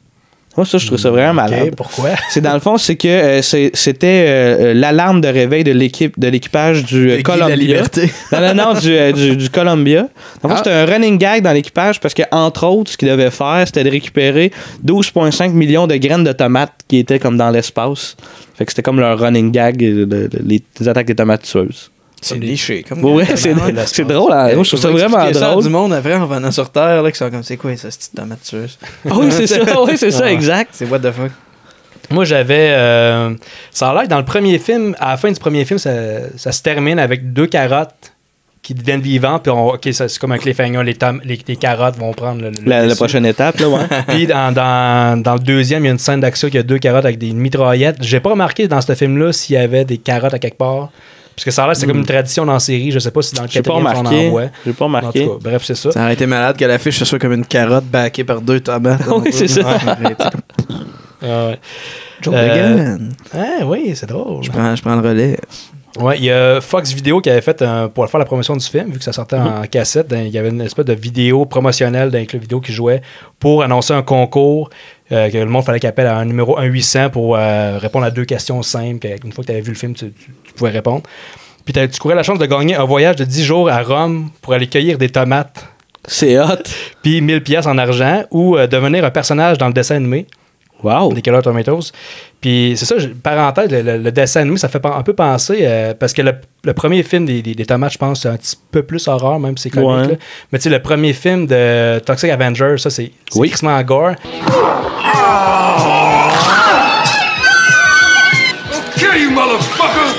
Moi, ça, je trouve ça vraiment malade. Pourquoi? C'est dans le fond, c'est que c'était l'alarme de réveil de l'équipage du Columbia. Non, du Columbia. Donc, c'était un running gag dans l'équipage parce que, entre autres, ce qu'ils devaient faire, c'était de récupérer 12,5 millions de graines de tomates qui étaient comme dans l'espace. Fait que c'était comme leur running gag des attaques des tomates tueuses. C'est liché. C'est drôle. Hein? Moi, je trouve ça vraiment drôle. Ça du monde après en venant sur Terre là, qui sont comme c'est quoi ça, cette tomate tueuse? Oui, c'est ça. Oui, c'est ça, exact. C'est what the fuck. Moi, j'avais. Ça a l'air que dans le premier film, à la fin du premier film, ça se termine avec 2 carottes qui deviennent vivantes. Puis c'est comme un cliffhanger. Les carottes vont prendre la prochaine étape. Là, ouais. Puis dans le deuxième, il y a une scène d'action qui a 2 carottes avec des mitraillettes. J'ai pas remarqué dans ce film-là s'il y avait des carottes à quelque part. Parce que ça a l'air c'est comme une tradition dans la série. Je sais pas si dans le quatrième on en voit. J'ai pas remarqué. En tout cas, bref, c'est ça. Ça aurait été malade que l'affiche soit comme une carotte backée par 2 tomates. Oui, c'est ça. Joe Regan. Oui, c'est drôle. Je prends le relais. Ouais, il y a Fox Video qui avait fait pour faire la promotion du film, vu que ça sortait en cassette, il y avait une espèce de vidéo promotionnelle d'un club vidéo qui jouait pour annoncer un concours que le monde fallait qu'il appelle à un numéro 1-800 pour répondre à 2 questions simples. Une fois que tu avais vu le film, tu pouvais répondre. Puis tu courais la chance de gagner un voyage de 10 jours à Rome pour aller cueillir des tomates. C'est hot. Puis 1000$ en argent ou devenir un personnage dans le dessin animé. Wow. Des Killer Tomatoes. Puis c'est ça, parenthèse, le dessin animé, ça fait un peu penser, parce que le premier film des tomates, je pense, c'est un petit peu plus horreur, même si c'est comique. Là. Mais tu sais, le premier film de Toxic Avenger, ça, c'est crissement gore. Okay, you motherfucker!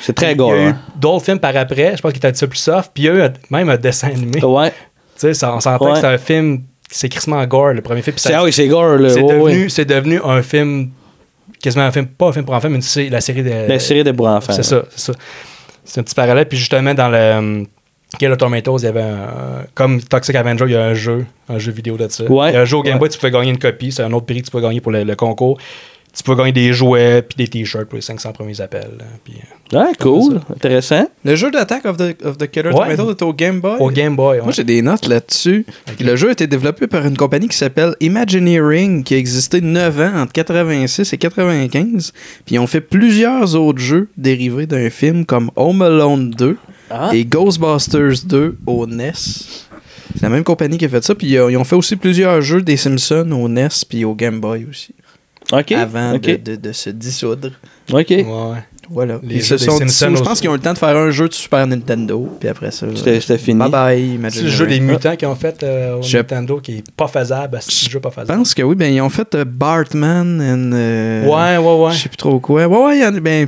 C'est très gore. Il y a eu d'autres films par après, je pense qu'il était un petit peu plus soft, puis il y a eu même un dessin animé. Ouais. Tu sais, on s'entend que c'est un film, c'est crissement gore, le premier film. C'est gore, là. C'est devenu un film, quasiment un film, pas un film pour enfants, mais la série de... La série de pour enfants. C'est ça. C'est un petit parallèle. Puis justement, dans le Killer Tomatoes, il y avait comme Toxic Avenger, il y a un jeu vidéo de ça. Ouais. Il y a un jeu au Game Boy, tu pouvais gagner une copie, c'est un autre prix que tu peux gagner pour le concours. Tu peux gagner des jouets puis des t-shirts pour les 500 premiers appels. Puis, cool. Intéressant. Le jeu d'Attack of the Killer Tomatoes est au Game Boy. Au Game Boy, ouais. Moi, j'ai des notes là-dessus. Okay. Le jeu a été développé par une compagnie qui s'appelle Imagineering, qui a existé 9 ans, entre 86 et 95. Puis ils ont fait plusieurs autres jeux dérivés d'un film, comme Home Alone 2 et Ghostbusters 2 au NES. C'est la même compagnie qui a fait ça. Puis ils ont fait aussi plusieurs jeux des Simpsons au NES puis au Game Boy aussi. Avant de se dissoudre. OK. Ouais. Voilà. Les jeux des Simpsons, je pense qu'ils ont eu le temps de faire un jeu de Super Nintendo, puis après ça... C'était fini. Bye-bye. C'est le jeu des mutants qu'ils ont fait au Nintendo qui est pas faisable. C'est le jeu pas faisable. Je pense que oui. Ben, ils ont fait Bartman and... Ouais. Je sais plus trop quoi. Ouais, il y en a... Ben,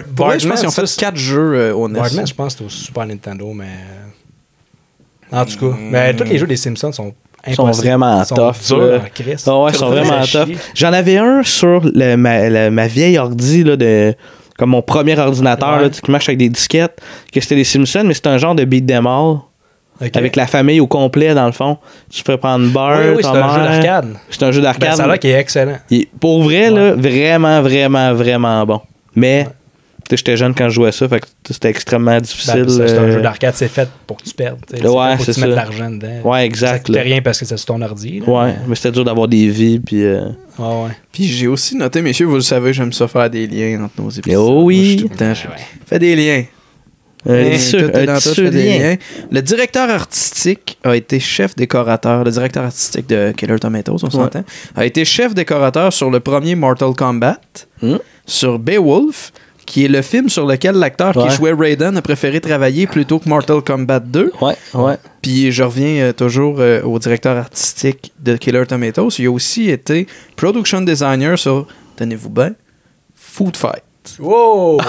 Bartman, je pense qu'ils ont fait 4 jeux au NES. Bartman, je pense que c'était au Super Nintendo, mais... En tout cas. Mais tous les jeux des Simpsons sont... Ils sont vraiment tough. Ils sont vraiment tough. J'en avais un sur ma vieille ordi, là, comme mon premier ordinateur là, qui marche avec des disquettes, que c'était des Simpsons, mais c'était un genre de beat 'em all. Avec la famille au complet, dans le fond. Tu peux prendre Bart, c'est un jeu d'arcade. C'est un jeu d'arcade. Ça a l'air qui est excellent. Pour vrai, là, vraiment, vraiment, vraiment bon. Mais... J'étais jeune quand je jouais ça, fait que c'était extrêmement difficile. C'est un jeu d'arcade, c'est fait pour que tu perdes. C'est pour que tu mettes de l'argent dedans. Ouais, exact. Ça coûtait rien parce que c'est sur ton ordi. Là, mais c'était dur d'avoir des vies. Puis, puis j'ai aussi noté, messieurs, vous le savez, j'aime ça faire des liens entre nos épisodes. Oh oui. Tout le temps, fais des liens. Le directeur artistique a été chef décorateur. Le directeur artistique de Killer Tomatoes, on s'entend, a été chef décorateur sur le premier Mortal Kombat, sur Beowulf, qui est le film sur lequel l'acteur qui jouait Raiden a préféré travailler plutôt que Mortal Kombat 2. Puis je reviens toujours au directeur artistique de Killer Tomatoes. Il a aussi été production designer sur, tenez-vous bien, Food Fight. Wow!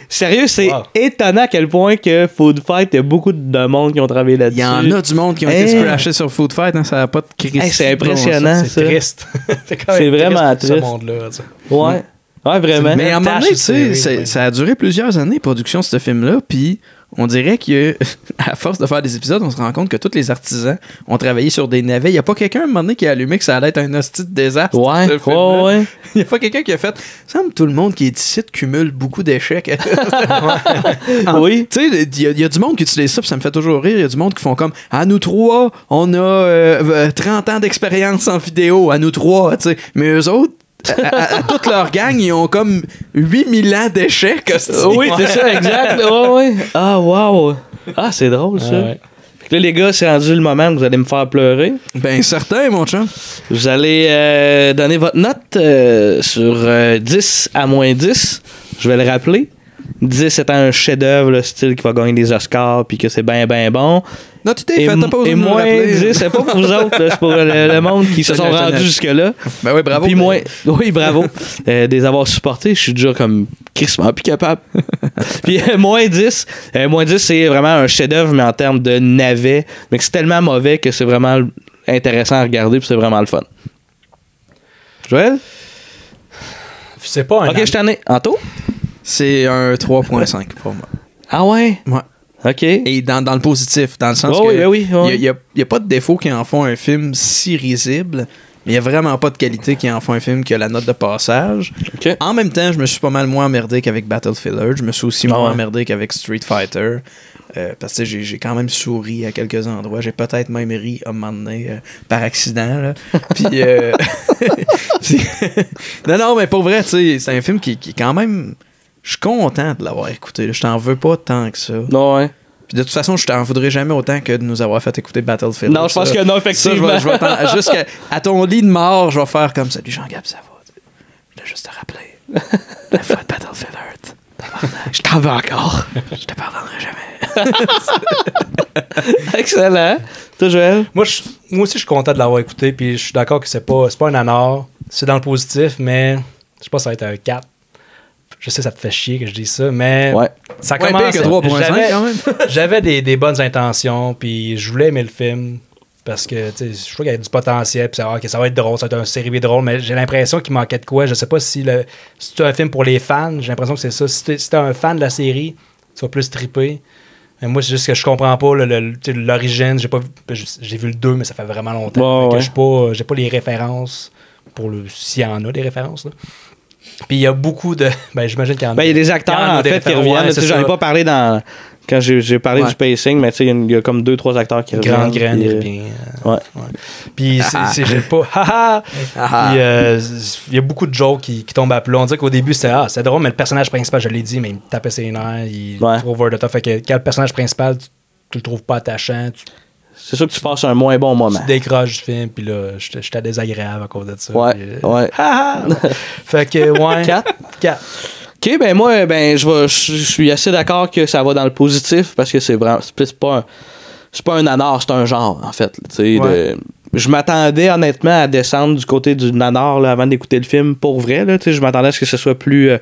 Sérieux, c'est étonnant à quel point que Food Fight, il y a beaucoup de monde qui ont travaillé là-dessus. Il y en a du monde qui ont été scratchés sur Food Fight, hein, ça n'a pas de crise. C'est impressionnant, c'est triste. C'est vraiment triste. Ce monde-là. Ouais, vraiment. Mais à un moment donné, ça a duré plusieurs années, production de ce film-là, puis on dirait qu'à force de faire des épisodes, on se rend compte que tous les artisans ont travaillé sur des navets. Il n'y a pas quelqu'un à un moment donné qui a allumé que ça allait être un hostie de désastre. Il n'y a pas quelqu'un qui a fait... Il semble que tout le monde qui est ici cumule beaucoup d'échecs. Oui. Tu sais, il y a du monde qui utilise ça, puis ça me fait toujours rire. Il y a du monde qui font comme, à nous trois, on a 30 ans d'expérience en vidéo, à nous trois, tu sais. Mais eux autres, à toute leur gang, ils ont comme 8000 ans d'échecs. Oui, c'est ça, exact. Ah, wow. Ah, c'est drôle, ça. Fait que là, les gars, c'est rendu le moment où vous allez me faire pleurer. Ben, certain, mon chum. Vous allez donner votre note sur 10 à moins 10. Je vais le rappeler. 10 étant un chef-d'œuvre, le style qui va gagner des Oscars, puis que c'est bien, bien bon. Non, tu t'es fait, t'as pas osé et me moins rappeler. 10, c'est pas pour vous autres, là, c'est pour le monde qui se sont rendus jusque-là. Ben oui, bravo. Puis oui, bravo. Des avoir supportés, je suis déjà comme crissement plus capable. Puis moins 10, c'est vraiment un chef-d'œuvre, mais en termes de navet. Mais c'est tellement mauvais que c'est vraiment intéressant à regarder, puis c'est vraiment le fun. Joël? C'est pas un. Ok, je t'en ai. Anto? C'est un 3.5 pour moi. Ah ouais? Ouais. OK. Et dans le positif, dans le sens que il y a pas de défaut qui en font un film si risible, mais il n'y a vraiment pas de qualité qui en font un film qui a la note de passage. Okay. En même temps, je me suis pas mal moins emmerdé qu'avec Battlefield Earth. Je me suis aussi moins emmerdé qu'avec Street Fighter. Parce que j'ai quand même souri à quelques endroits. J'ai peut-être même ri à un moment donné par accident. Là. Puis, non, mais pour vrai, c'est un film qui est quand même... Je suis content de l'avoir écouté. Je t'en veux pas tant que ça. Ouais. Puis de toute façon, je t'en voudrais jamais autant que de nous avoir fait écouter Battlefield. Non, je pense que non, effectivement. Je vais jusqu'à ton lit de mort, je vais faire comme salut Jean-Gab, ça va. Je voulais juste te rappeler. La fois de Battlefield Earth. Je t'en veux encore. Je te pardonnerai jamais. Excellent. Toi, Joël? Moi aussi, je suis content de l'avoir écouté, puis je suis d'accord que c'est pas un nanar. C'est dans le positif, mais je sais pas si ça va être un 4. Je sais, ça te fait chier que je dise ça, mais ça commence. J'avais des bonnes intentions, puis je voulais aimer le film, parce que je trouve qu'il y a du potentiel, puis ça va être drôle, ça va être un série B drôle, mais j'ai l'impression qu'il manquait de quoi. Je sais pas si c'est un film pour les fans, j'ai l'impression que c'est ça. Si t'es un fan de la série, tu vas plus triper. Mais moi, c'est juste que je comprends pas l'origine. J'ai vu le 2, mais ça fait vraiment longtemps. J'ai pas les références s'il y en a des références. Là. Puis il y a beaucoup de. J'imagine qu'il y en a. Il y a des acteurs en fait qui reviennent. J'en ai pas parlé quand j'ai parlé du pacing, mais il y a comme 2-3 acteurs qui reviennent. Grande graine, il revient. Puis j'ai pas. Il y a beaucoup de jokes qui tombent à plat. On dirait qu'au début c'est drôle, mais le personnage principal, je l'ai dit, mais il me tapait ses nerfs, il est over the top. Fait que quand le personnage principal, tu le trouves pas attachant. C'est sûr que tu passes un moins bon moment. Tu décroches du film, puis là, j'étais désagréable à cause de ça. Ouais. Fait que, 4. OK, moi, je suis assez d'accord que ça va dans le positif, parce que c'est vraiment... C'est pas un nanar, c'est un genre, en fait. Je m'attendais, honnêtement, à descendre du côté du nanar là, avant d'écouter le film, pour vrai. Là, je m'attendais à ce que ce soit plus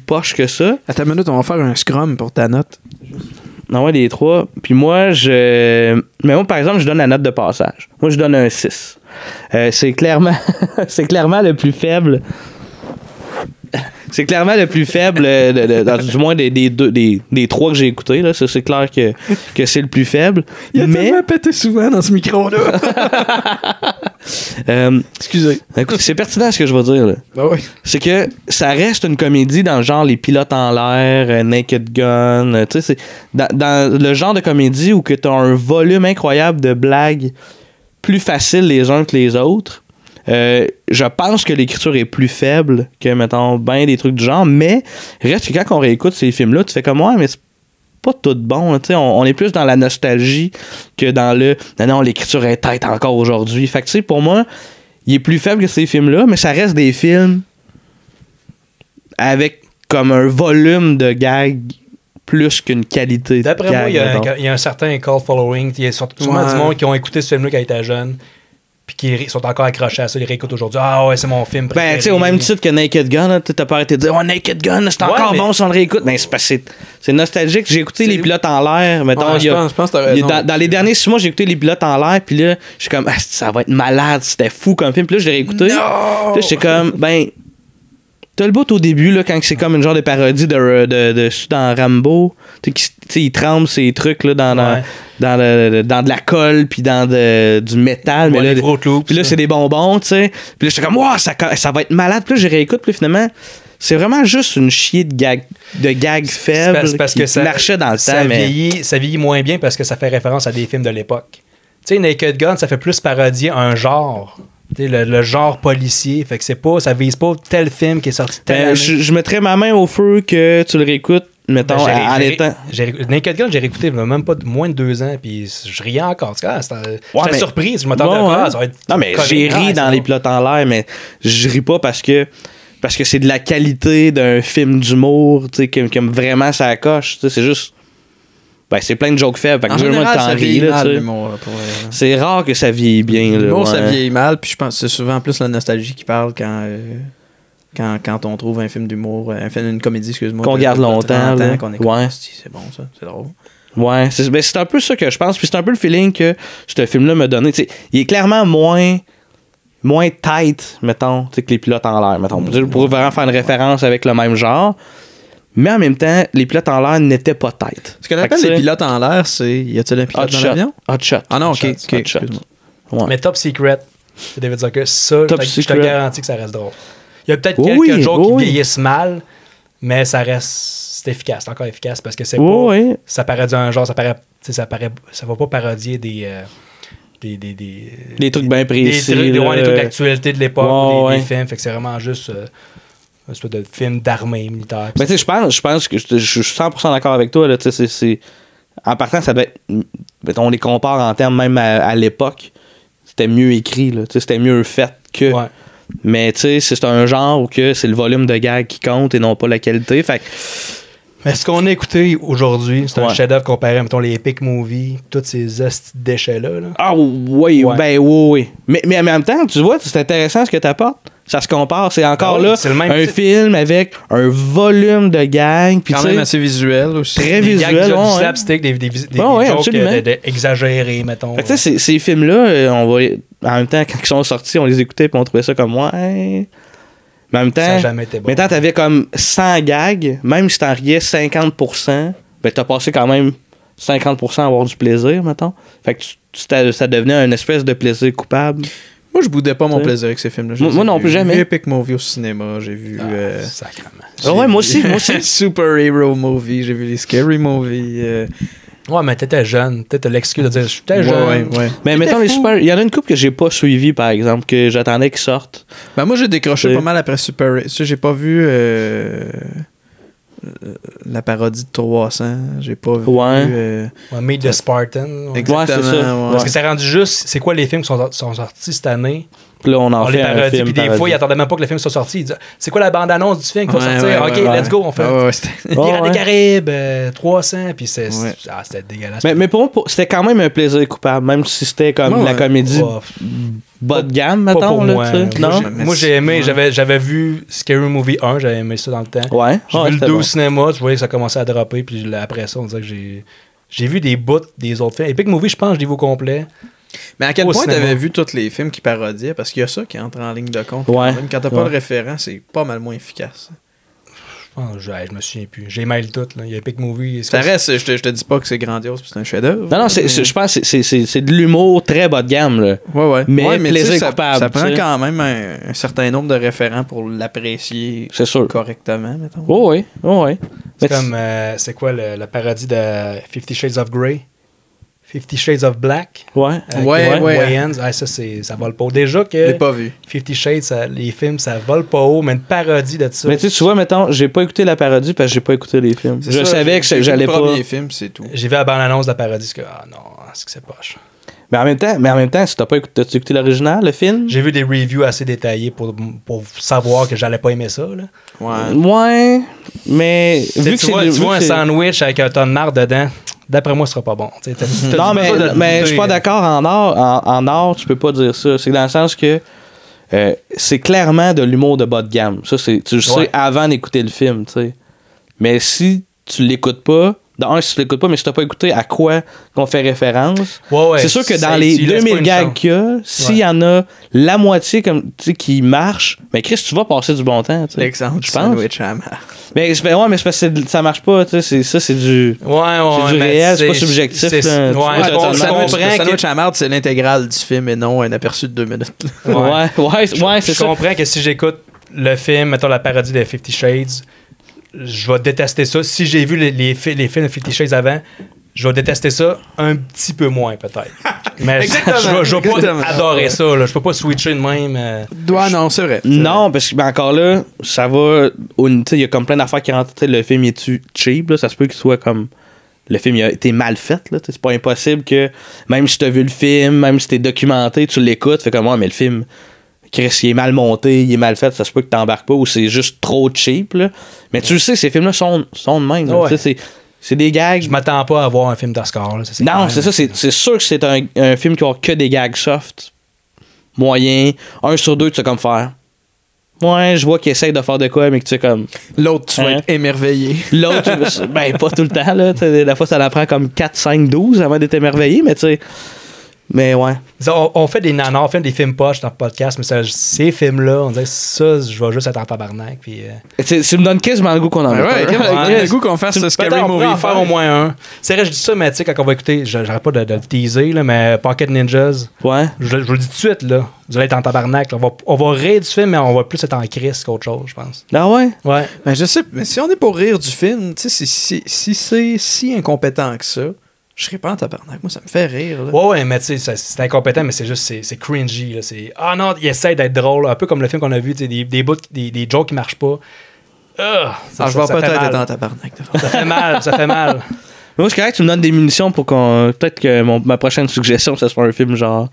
poche que ça. Attends une minute, on va faire un scrum pour ta note. Non, ouais, les 3. Puis moi, Mais moi, par exemple, je donne la note de passage. Moi, je donne un 6. C'est clairement le plus faible. C'est clairement le plus faible, du moins des 3 que j'ai écoutés. Là. Ça, c'est clair que c'est le plus faible. Il a tellement pété souvent dans ce micro-là. Excusez. Écoute, c'est pertinent ce que je vais dire. Là. Oui. C'est que ça reste une comédie dans le genre Les Pilotes en l'air, Naked Gun. C'est dans le genre de comédie où tu as un volume incroyable de blagues plus faciles les uns que les autres. Je pense que l'écriture est plus faible que, mettons, ben des trucs du genre, mais reste que quand on réécoute ces films-là, tu fais comme mais c'est pas tout bon. Hein, on est plus dans la nostalgie que dans le non, l'écriture est tête encore aujourd'hui. Fait que pour moi, il est plus faible que ces films-là, mais ça reste des films avec comme un volume de gags plus qu'une qualité. D'après moi, il y a un certain call following. Il y a sûrement du monde qui ont écouté ce film-là quand ils étaient jeunes. Puis qui sont encore accrochés à ça, ils réécoutent aujourd'hui. Ah ouais, c'est mon film préféré. Au même titre que Naked Gun, t'as pas arrêté de dire Naked Gun, c'est encore bon si on le réécoute. Ben, c'est nostalgique. J'ai écouté Les Pilotes en l'air. Mettons, je pense que t'as raison. Dans les derniers 6 mois, j'ai écouté Les Pilotes en l'air. Puis là, je suis comme, ça va être malade, c'était fou comme film. Puis là, je l'ai réécouté. Puis là, j'étais comme, t'as le bout au début, là, quand c'est comme une genre de parodie dans Rambo. Il tremble ces trucs là, dans de la colle, puis dans du métal. Mais là, puis là, c'est des bonbons, tu sais. Puis là, j'étais comme, ça va être malade. Puis là, j'ai réécoute, puis finalement, c'est vraiment juste une chier de gag faible parce que ça marchait dans le temps. Ça vieillit moins bien parce que ça fait référence à des films de l'époque. Tu sais, Naked Gun, ça fait plus parodier un genre. Le genre policier, fait que ça vise pas tel film qui est sorti tel je mettrais ma main au feu que tu le réécoutes, mettons, en étant... Naked Gun, j'ai réécouté même pas moins de 2 ans, puis je riais encore. J'étais surprise, je m'attendais à ça va être... Non, mais j'ai ri dans Les Pilotes en l'air, mais je ris pas parce que c'est de la qualité d'un film d'humour, tu sais, comme vraiment ça coche, c'est juste... c'est plein de jokes faibles. En général, ça vieillit mal, l'humour. C'est rare que ça vieillit bien. L'humour, ça vieillit mal. Puis je pense que c'est souvent plus la nostalgie qui parle quand on trouve un film d'humour, une comédie, excuse-moi. Qu'on garde longtemps. Qu'on écoute. C'est bon, ça. C'est drôle. Ouais, c'est un peu ça que je pense. Puis c'est un peu le feeling que ce film-là m'a donné. T'sais, il est clairement moins tight, mettons, que Les Pilotes en l'air. Mettons. Je pourrais vraiment faire une référence avec le même genre. Mais en même temps, Les Pilotes en l'air n'étaient pas têtes. Ce qu'on appelle les pilotes en l'air, c'est... Y a-t-il un pilote dans l'avion? Hot Shot. Ah non, ok. Ouais. Mais Top Secret, c'est David Zucker. Ça, je te garantis que ça reste drôle. Il y a peut-être quelques jokes qui vieillissent mal, mais ça reste... C'est efficace, c'est encore efficace, parce que c'est pas... Ça paraît d'un genre, ça va pas parodier des trucs bien précis. Des trucs d'actualité de l'époque, des films. Fait que c'est vraiment juste... une espèce de film d'armée militaire. Mais tu sais, je pense que je suis 100% d'accord avec toi. Là, c'est en partant, ça doit être... On les compare en termes même à l'époque. C'était mieux écrit, là. C'était mieux fait que... Ouais. Mais tu sais, c'est un genre où que c'est le volume de gags qui compte et non pas la qualité. Fait que... Mais ce qu'on a écouté aujourd'hui, c'est un chef-d'œuvre comparé, mettons, les Epic Movies, tous ces hosties de déchets-là. Là. Ah oui, ben oui. Mais en même temps, tu vois, c'est intéressant ce que tu apportes. Ça se compare. C'est encore là c'est le même un film avec un volume de gags. Quand même assez visuel aussi. Très des visuel. Gags, du slapstick, des jokes exagérés, mettons. Fait que ces films-là, en même temps, quand ils sont sortis, on les écoutait et on trouvait ça comme ouais. Mais en même temps, maintenant, t'avais comme 100 gags, même si t'en riais 50%, ben t'as passé quand même 50% à avoir du plaisir, mettons. Fait que ça devenait une espèce de plaisir coupable. Moi, je boudais pas mon plaisir avec ces films-là. Moi non plus, jamais. J'ai vu Epic Movie au cinéma, j'ai vu... ouais, moi aussi. Super Hero Movie, j'ai vu les Scary Movie... Ouais, mais t'étais jeune. T'étais l'excuse de dire je suis jeune. Ouais. Mais mettons les super. Il y en a une couple que j'ai pas suivi, par exemple, que j'attendais qu'ils sortent. Ben moi, j'ai décroché pas mal après Super. Ça, j'ai pas vu la parodie de 300. J'ai pas vu. Meet the Spartan. Exactement. C'est ça. Parce que c'est rendu juste. C'est quoi les films qui sont sortis cette année? Puis là, on en fait un film. Puis des fois, ils attendaient même pas que le film soit sorti. Ils disaient, c'est quoi la bande-annonce du film qui va sortir? OK, let's go, on fait. Pirates des Caraïbes, 300. Puis c'était dégueulasse. Mais pour moi, c'était quand même un plaisir coupable, même si c'était comme la comédie bas de gamme, mettons. Pas pour là, moi. Moi, j'ai aimé. J'avais vu Scary Movie 1, j'avais aimé ça dans le temps. J'ai vu le 2 au cinéma, tu voyais que ça commençait à dropper. Puis après ça, on dirait que j'ai vu des bouts des autres films. Epic Movie, je pense, je l'ai vu au complet. Mais à quel point t'avais vu tous les films qui parodiaient? Parce qu'il y a ça qui entre en ligne de compte. Même quand t'as pas le référent, c'est pas mal moins efficace. Je me souviens plus. J'ai mail tout. Là. Il y a Epic Movie. Ça reste, je te dis pas que c'est grandiose, c'est un chef-d'œuvre. Non, je pense que c'est de l'humour très bas de gamme. Là. Ouais. Mais plaisir coupable. Ça prend quand même un certain nombre de référents pour l'apprécier correctement, mettons. Oui. C'est comme, c'est quoi la parodie de 50 Shades of Grey? 50 Shades of Black. Ouais. Ça vole pas haut. Déjà que. Je l'ai pas vu. 50 Shades, les films, ça vole pas haut, mais une parodie de ça. Mais tu vois, mettons, j'ai pas écouté la parodie parce que j'ai pas écouté les films. Je savais que j'allais pas. Le premier film, c'est tout. J'ai vu la bande-annonce de la parodie, c'est que, c'est que c'est poche. Mais en même temps, si t'as pas écouté, t'as écouté l'original, le film? J'ai vu des reviews assez détaillées pour savoir que j'allais pas aimer ça. Là. Ouais. Mais. Vu que tu vois un sandwich avec un ton de marde dedans. D'après moi, ce sera pas bon. Non, mais je suis pas d'accord. En art, tu peux pas dire ça. C'est dans le sens que c'est clairement de l'humour de bas de gamme. Ça, tu le sais avant d'écouter le film. T'sais. Mais si tu l'écoutes pas, si tu l'écoutes pas, mais si tu n'as pas écouté à quoi qu'on fait référence, c'est sûr que dans les 2000 gags qu'il y a, s'il y en a la moitié qui marche, mais Chris, tu vas passer du bon temps. L'exemple du sandwich à marre. Mais c'est parce que ça marche pas. C'est du réel, c'est pas subjectif. Le sandwich à marde, c'est l'intégrale du film et non un aperçu de 2 minutes. C'est ça. Je comprends que si j'écoute le film, mettons la parodie de 50 Shades, je vais détester ça. Si j'ai vu les films de 50 Shades avant, je vais détester ça un petit peu moins, peut-être. Mais je vais pas adorer ça. Là. Je peux pas switcher de même. Non, c'est vrai. Non, parce que encore là, ça va. Il y a comme plein d'affaires qui rentrent. Le film est-tu cheap? Là? Ça se peut qu'il soit comme. Le film il a été mal fait. Là. C'est pas impossible que, même si tu as vu le film, même si t'es documenté, tu l'écoutes, fais comme moi, mais le film. Chris, il est mal monté, il est mal fait, ça se peut que t'embarques pas ou c'est juste trop cheap. Là. Mais tu le sais, ces films-là sont de même. Ouais. C'est des gags. Je m'attends pas à voir un film d'Oscar. Non, c'est ça. C'est sûr que c'est un film qui aura que des gags soft, moyens. 1 sur 2, tu sais comme faire. Ouais, je vois qu'il essaye de faire de quoi, mais que tu sais comme. L'autre, tu vas être émerveillé. L'autre, ben pas tout le temps. Là. Des fois, ça en prend comme 4, 5, 12 avant d'être émerveillé, mais tu sais. Mais ouais. On fait des nanars, on fait des films poches dans le podcast, mais ces films-là, on dirait que ça, je vais juste être en tabarnak. Puis, tu me donnes quasiment le goût qu'on en a. Le goût qu'on fasse ce Scary Movie. On va en faire au moins un. C'est vrai, je dis ça, mais tu sais, quand on va écouter, j'arrête pas de le teaser, là, mais Pocket Ninjas. Ouais. Je vous le dis tout de suite, là. Vous allez être en tabarnak. On va rire du film, mais on va plus être en crise qu'autre chose, je pense. Ah ouais? Ouais. Mais je sais, mais si on est pour rire du film, tu sais, si c'est si incompétent que ça, je serais pas en tabarnak. Moi, ça me fait rire. Là. Ouais, mais tu sais, c'est incompétent, mais c'est juste, c'est cringy. Là. Non, il essaie d'être drôle. Un peu comme le film qu'on a vu, des jokes qui marchent pas. Je vais peut-être être en tabarnak. Ça fait mal. Moi, c'est correct, tu me donnes des munitions pour qu'on. Peut-être que ma prochaine suggestion, ça soit un film genre.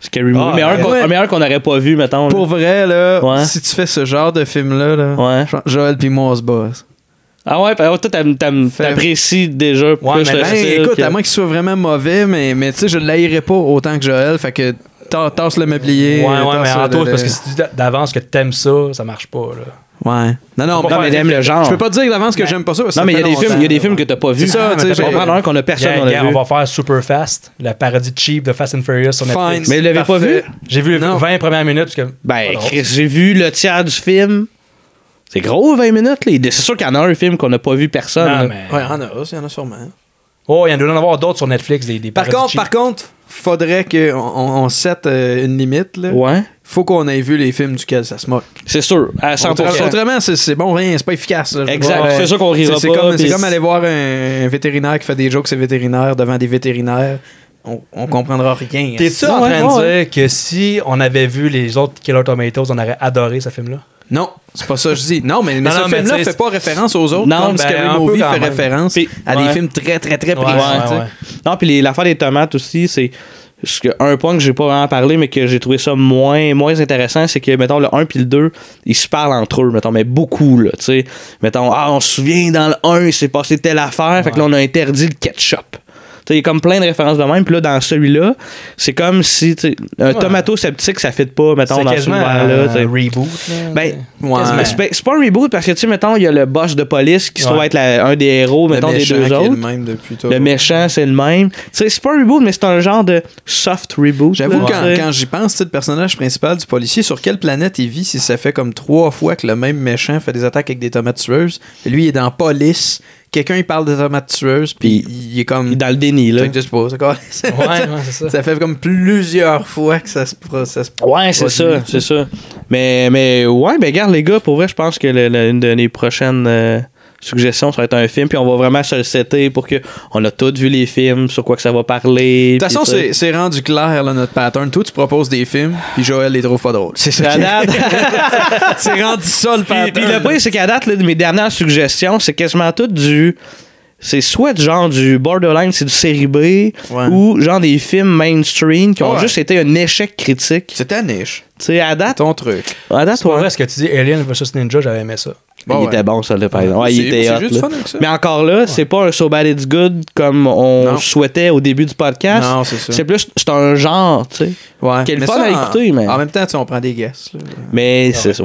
Scary Movie. Mais un meilleur qu'on n'aurait pas vu, mettons. Pour vrai, là, si tu fais ce genre de film-là, là, Joël pis moi, on se bosse. Ah ouais, toi, t'apprécies déjà plus le style. Écoute, à moins qu'il soit vraiment mauvais, mais tu sais, je ne l'haïrais pas autant que Joël, fait que tasse le méblier. Ouais, mais en tout, parce que si tu dis d'avance que t'aimes ça marche pas, là. Ouais. Non, mais t'aimes le genre. Je peux pas dire d'avance que j'aime pas ça. Non, mais il y a des films que t'as pas vus. C'est ça, tu sais. On va prendre un qu'on a personne dans la vue. On va faire Super Fast, la parodie cheap de Fast and Furious sur Netflix. Mais vous l'avez pas vu? J'ai vu les 20 premières minutes. Chris, j'ai vu le tiers du film. C'est gros, 20 minutes. Là. C'est sûr qu'il y en a un film qu'on n'a pas vu personne. Non, mais... Ouais, il y en a sûrement. Oh, il y en a avoir d'autres sur Netflix. Par contre, faudrait qu'on set une limite. Là. Ouais. Faut qu'on ait vu les films duquel ça se moque. C'est sûr, à 100%. Autrement, c'est bon, rien, c'est pas efficace. Là. Exact, c'est sûr qu'on rira pas. C'est comme aller voir un vétérinaire qui fait des jokes, c'est vétérinaire devant des vétérinaires. On comprendra rien. T'es-tu en train de dire que si on avait vu les autres Killer Tomatoes, on aurait adoré ce film-là? Non, c'est pas ça que je dis. Non, mais ce film-là fait pas référence aux autres. Non, comme Scary Movie fait référence à des films très, très, très précis. Non, puis l'affaire des tomates aussi, c'est... Un point que j'ai pas vraiment parlé, mais que j'ai trouvé ça moins intéressant, c'est que, mettons, le 1 puis le 2, ils se parlent entre eux, mettons, mais beaucoup, là, tu sais. Mettons, on se souvient, dans le 1, il s'est passé telle affaire, fait que là, on a interdit le ketchup. Il y a comme plein de références de même. Puis là, dans celui-là, c'est comme si un tomato sceptique, ça fit pas, mettons, dans ce univers-là. C'est un reboot. Là, c'est pas un reboot parce que, tu sais, mettons, il y a le boss de police qui se trouve être un des héros, mettons, des deux autres. Le même depuis le méchant, c'est le même. Tu sais, c'est pas un reboot, mais c'est un genre de soft reboot. J'avoue, quand j'y pense, le personnage principal du policier, sur quelle planète il vit si ça fait comme 3 fois que le même méchant fait des attaques avec des tomates tueuses? Lui, il est dans police. Quelqu'un, il parle de tomates tueuses, puis il est comme... Il est dans le déni, là. C'est ça. Ça fait comme plusieurs fois que ça se ouais, c'est ça. Mais ouais, ben regarde, les gars, pour vrai, je pense que une de les prochaines suggestions, ça va être un film, puis on va vraiment se le setter pour qu'on a tous vu les films, sur quoi que ça va parler. De toute façon, c'est rendu clair, là, notre pattern. Toi, tu proposes des films, puis Joël les trouve pas drôles. C'est ça. C'est rendu ça, le pattern. Puis le pire, c'est qu'à date, là, mes dernières suggestions, c'est quasiment tout c'est soit genre du borderline, c'est du série B, ou genre des films mainstream qui ont juste été un échec critique. C'était un niche. Tu sais, à date. Ton truc. À date, c'est pas vrai ce que tu dis, Alien vs Ninja, j'avais aimé ça. Il était bon, ça, là, par exemple. Ouais, il était hot, juste fun avec ça. Mais encore là, c'est pas un So Bad It's Good comme on souhaitait au début du podcast. Non, c'est ça. C'est un genre, tu sais. Ouais. Quel fun à écouter, mais. En même temps, on prend des guests. Là. Mais c'est ça.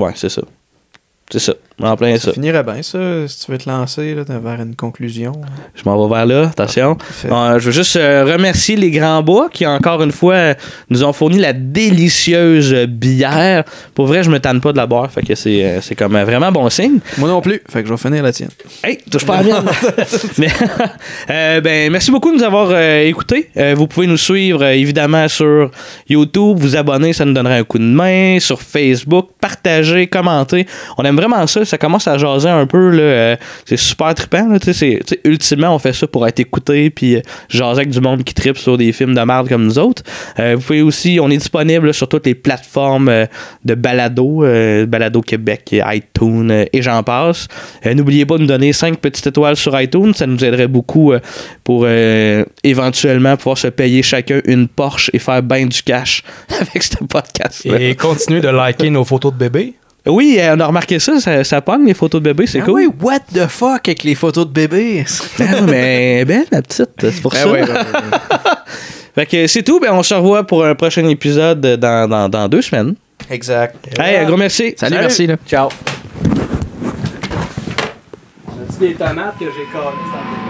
C'est ça. En plein ça. Ça finirait bien, ça, si tu veux te lancer là, vers une conclusion. Je m'en vais vers là, attention. Je veux juste remercier les Grands Bois qui, encore une fois, nous ont fourni la délicieuse bière. Pour vrai, je me tanne pas de la boire, fait que c'est comme un vraiment bon signe. Moi non plus, fait que je vais finir la tienne. Hey, touche pas à la mienne. Mais, merci beaucoup de nous avoir écoutés. Vous pouvez nous suivre, évidemment, sur YouTube, vous abonner, ça nous donnerait un coup de main, sur Facebook, partager, commenter. On aime vraiment ça. Ça commence à jaser un peu. Là, c'est super trippant. Là, ultimement, on fait ça pour être écouté puis jaser avec du monde qui trippe sur des films de merde comme nous autres. Vous pouvez aussi, on est disponible là, sur toutes les plateformes de balado, Balado Québec, iTunes et j'en passe. N'oubliez pas de nous donner 5 petites étoiles sur iTunes. Ça nous aiderait beaucoup pour éventuellement pouvoir se payer chacun une Porsche et faire bien du cash avec ce podcast. Et continuer de liker nos photos de bébés. Oui, on a remarqué ça pogne les photos de bébé, c'est cool. Oui, what the fuck avec les photos de bébé? Mais belle la petite, c'est pour ça. Ouais. Fait que c'est tout, on se revoit pour un prochain épisode dans 2 semaines. Exact. Hey, un gros merci. Salut. Merci. Là. Ciao. As-tu des tomates que j'ai collées?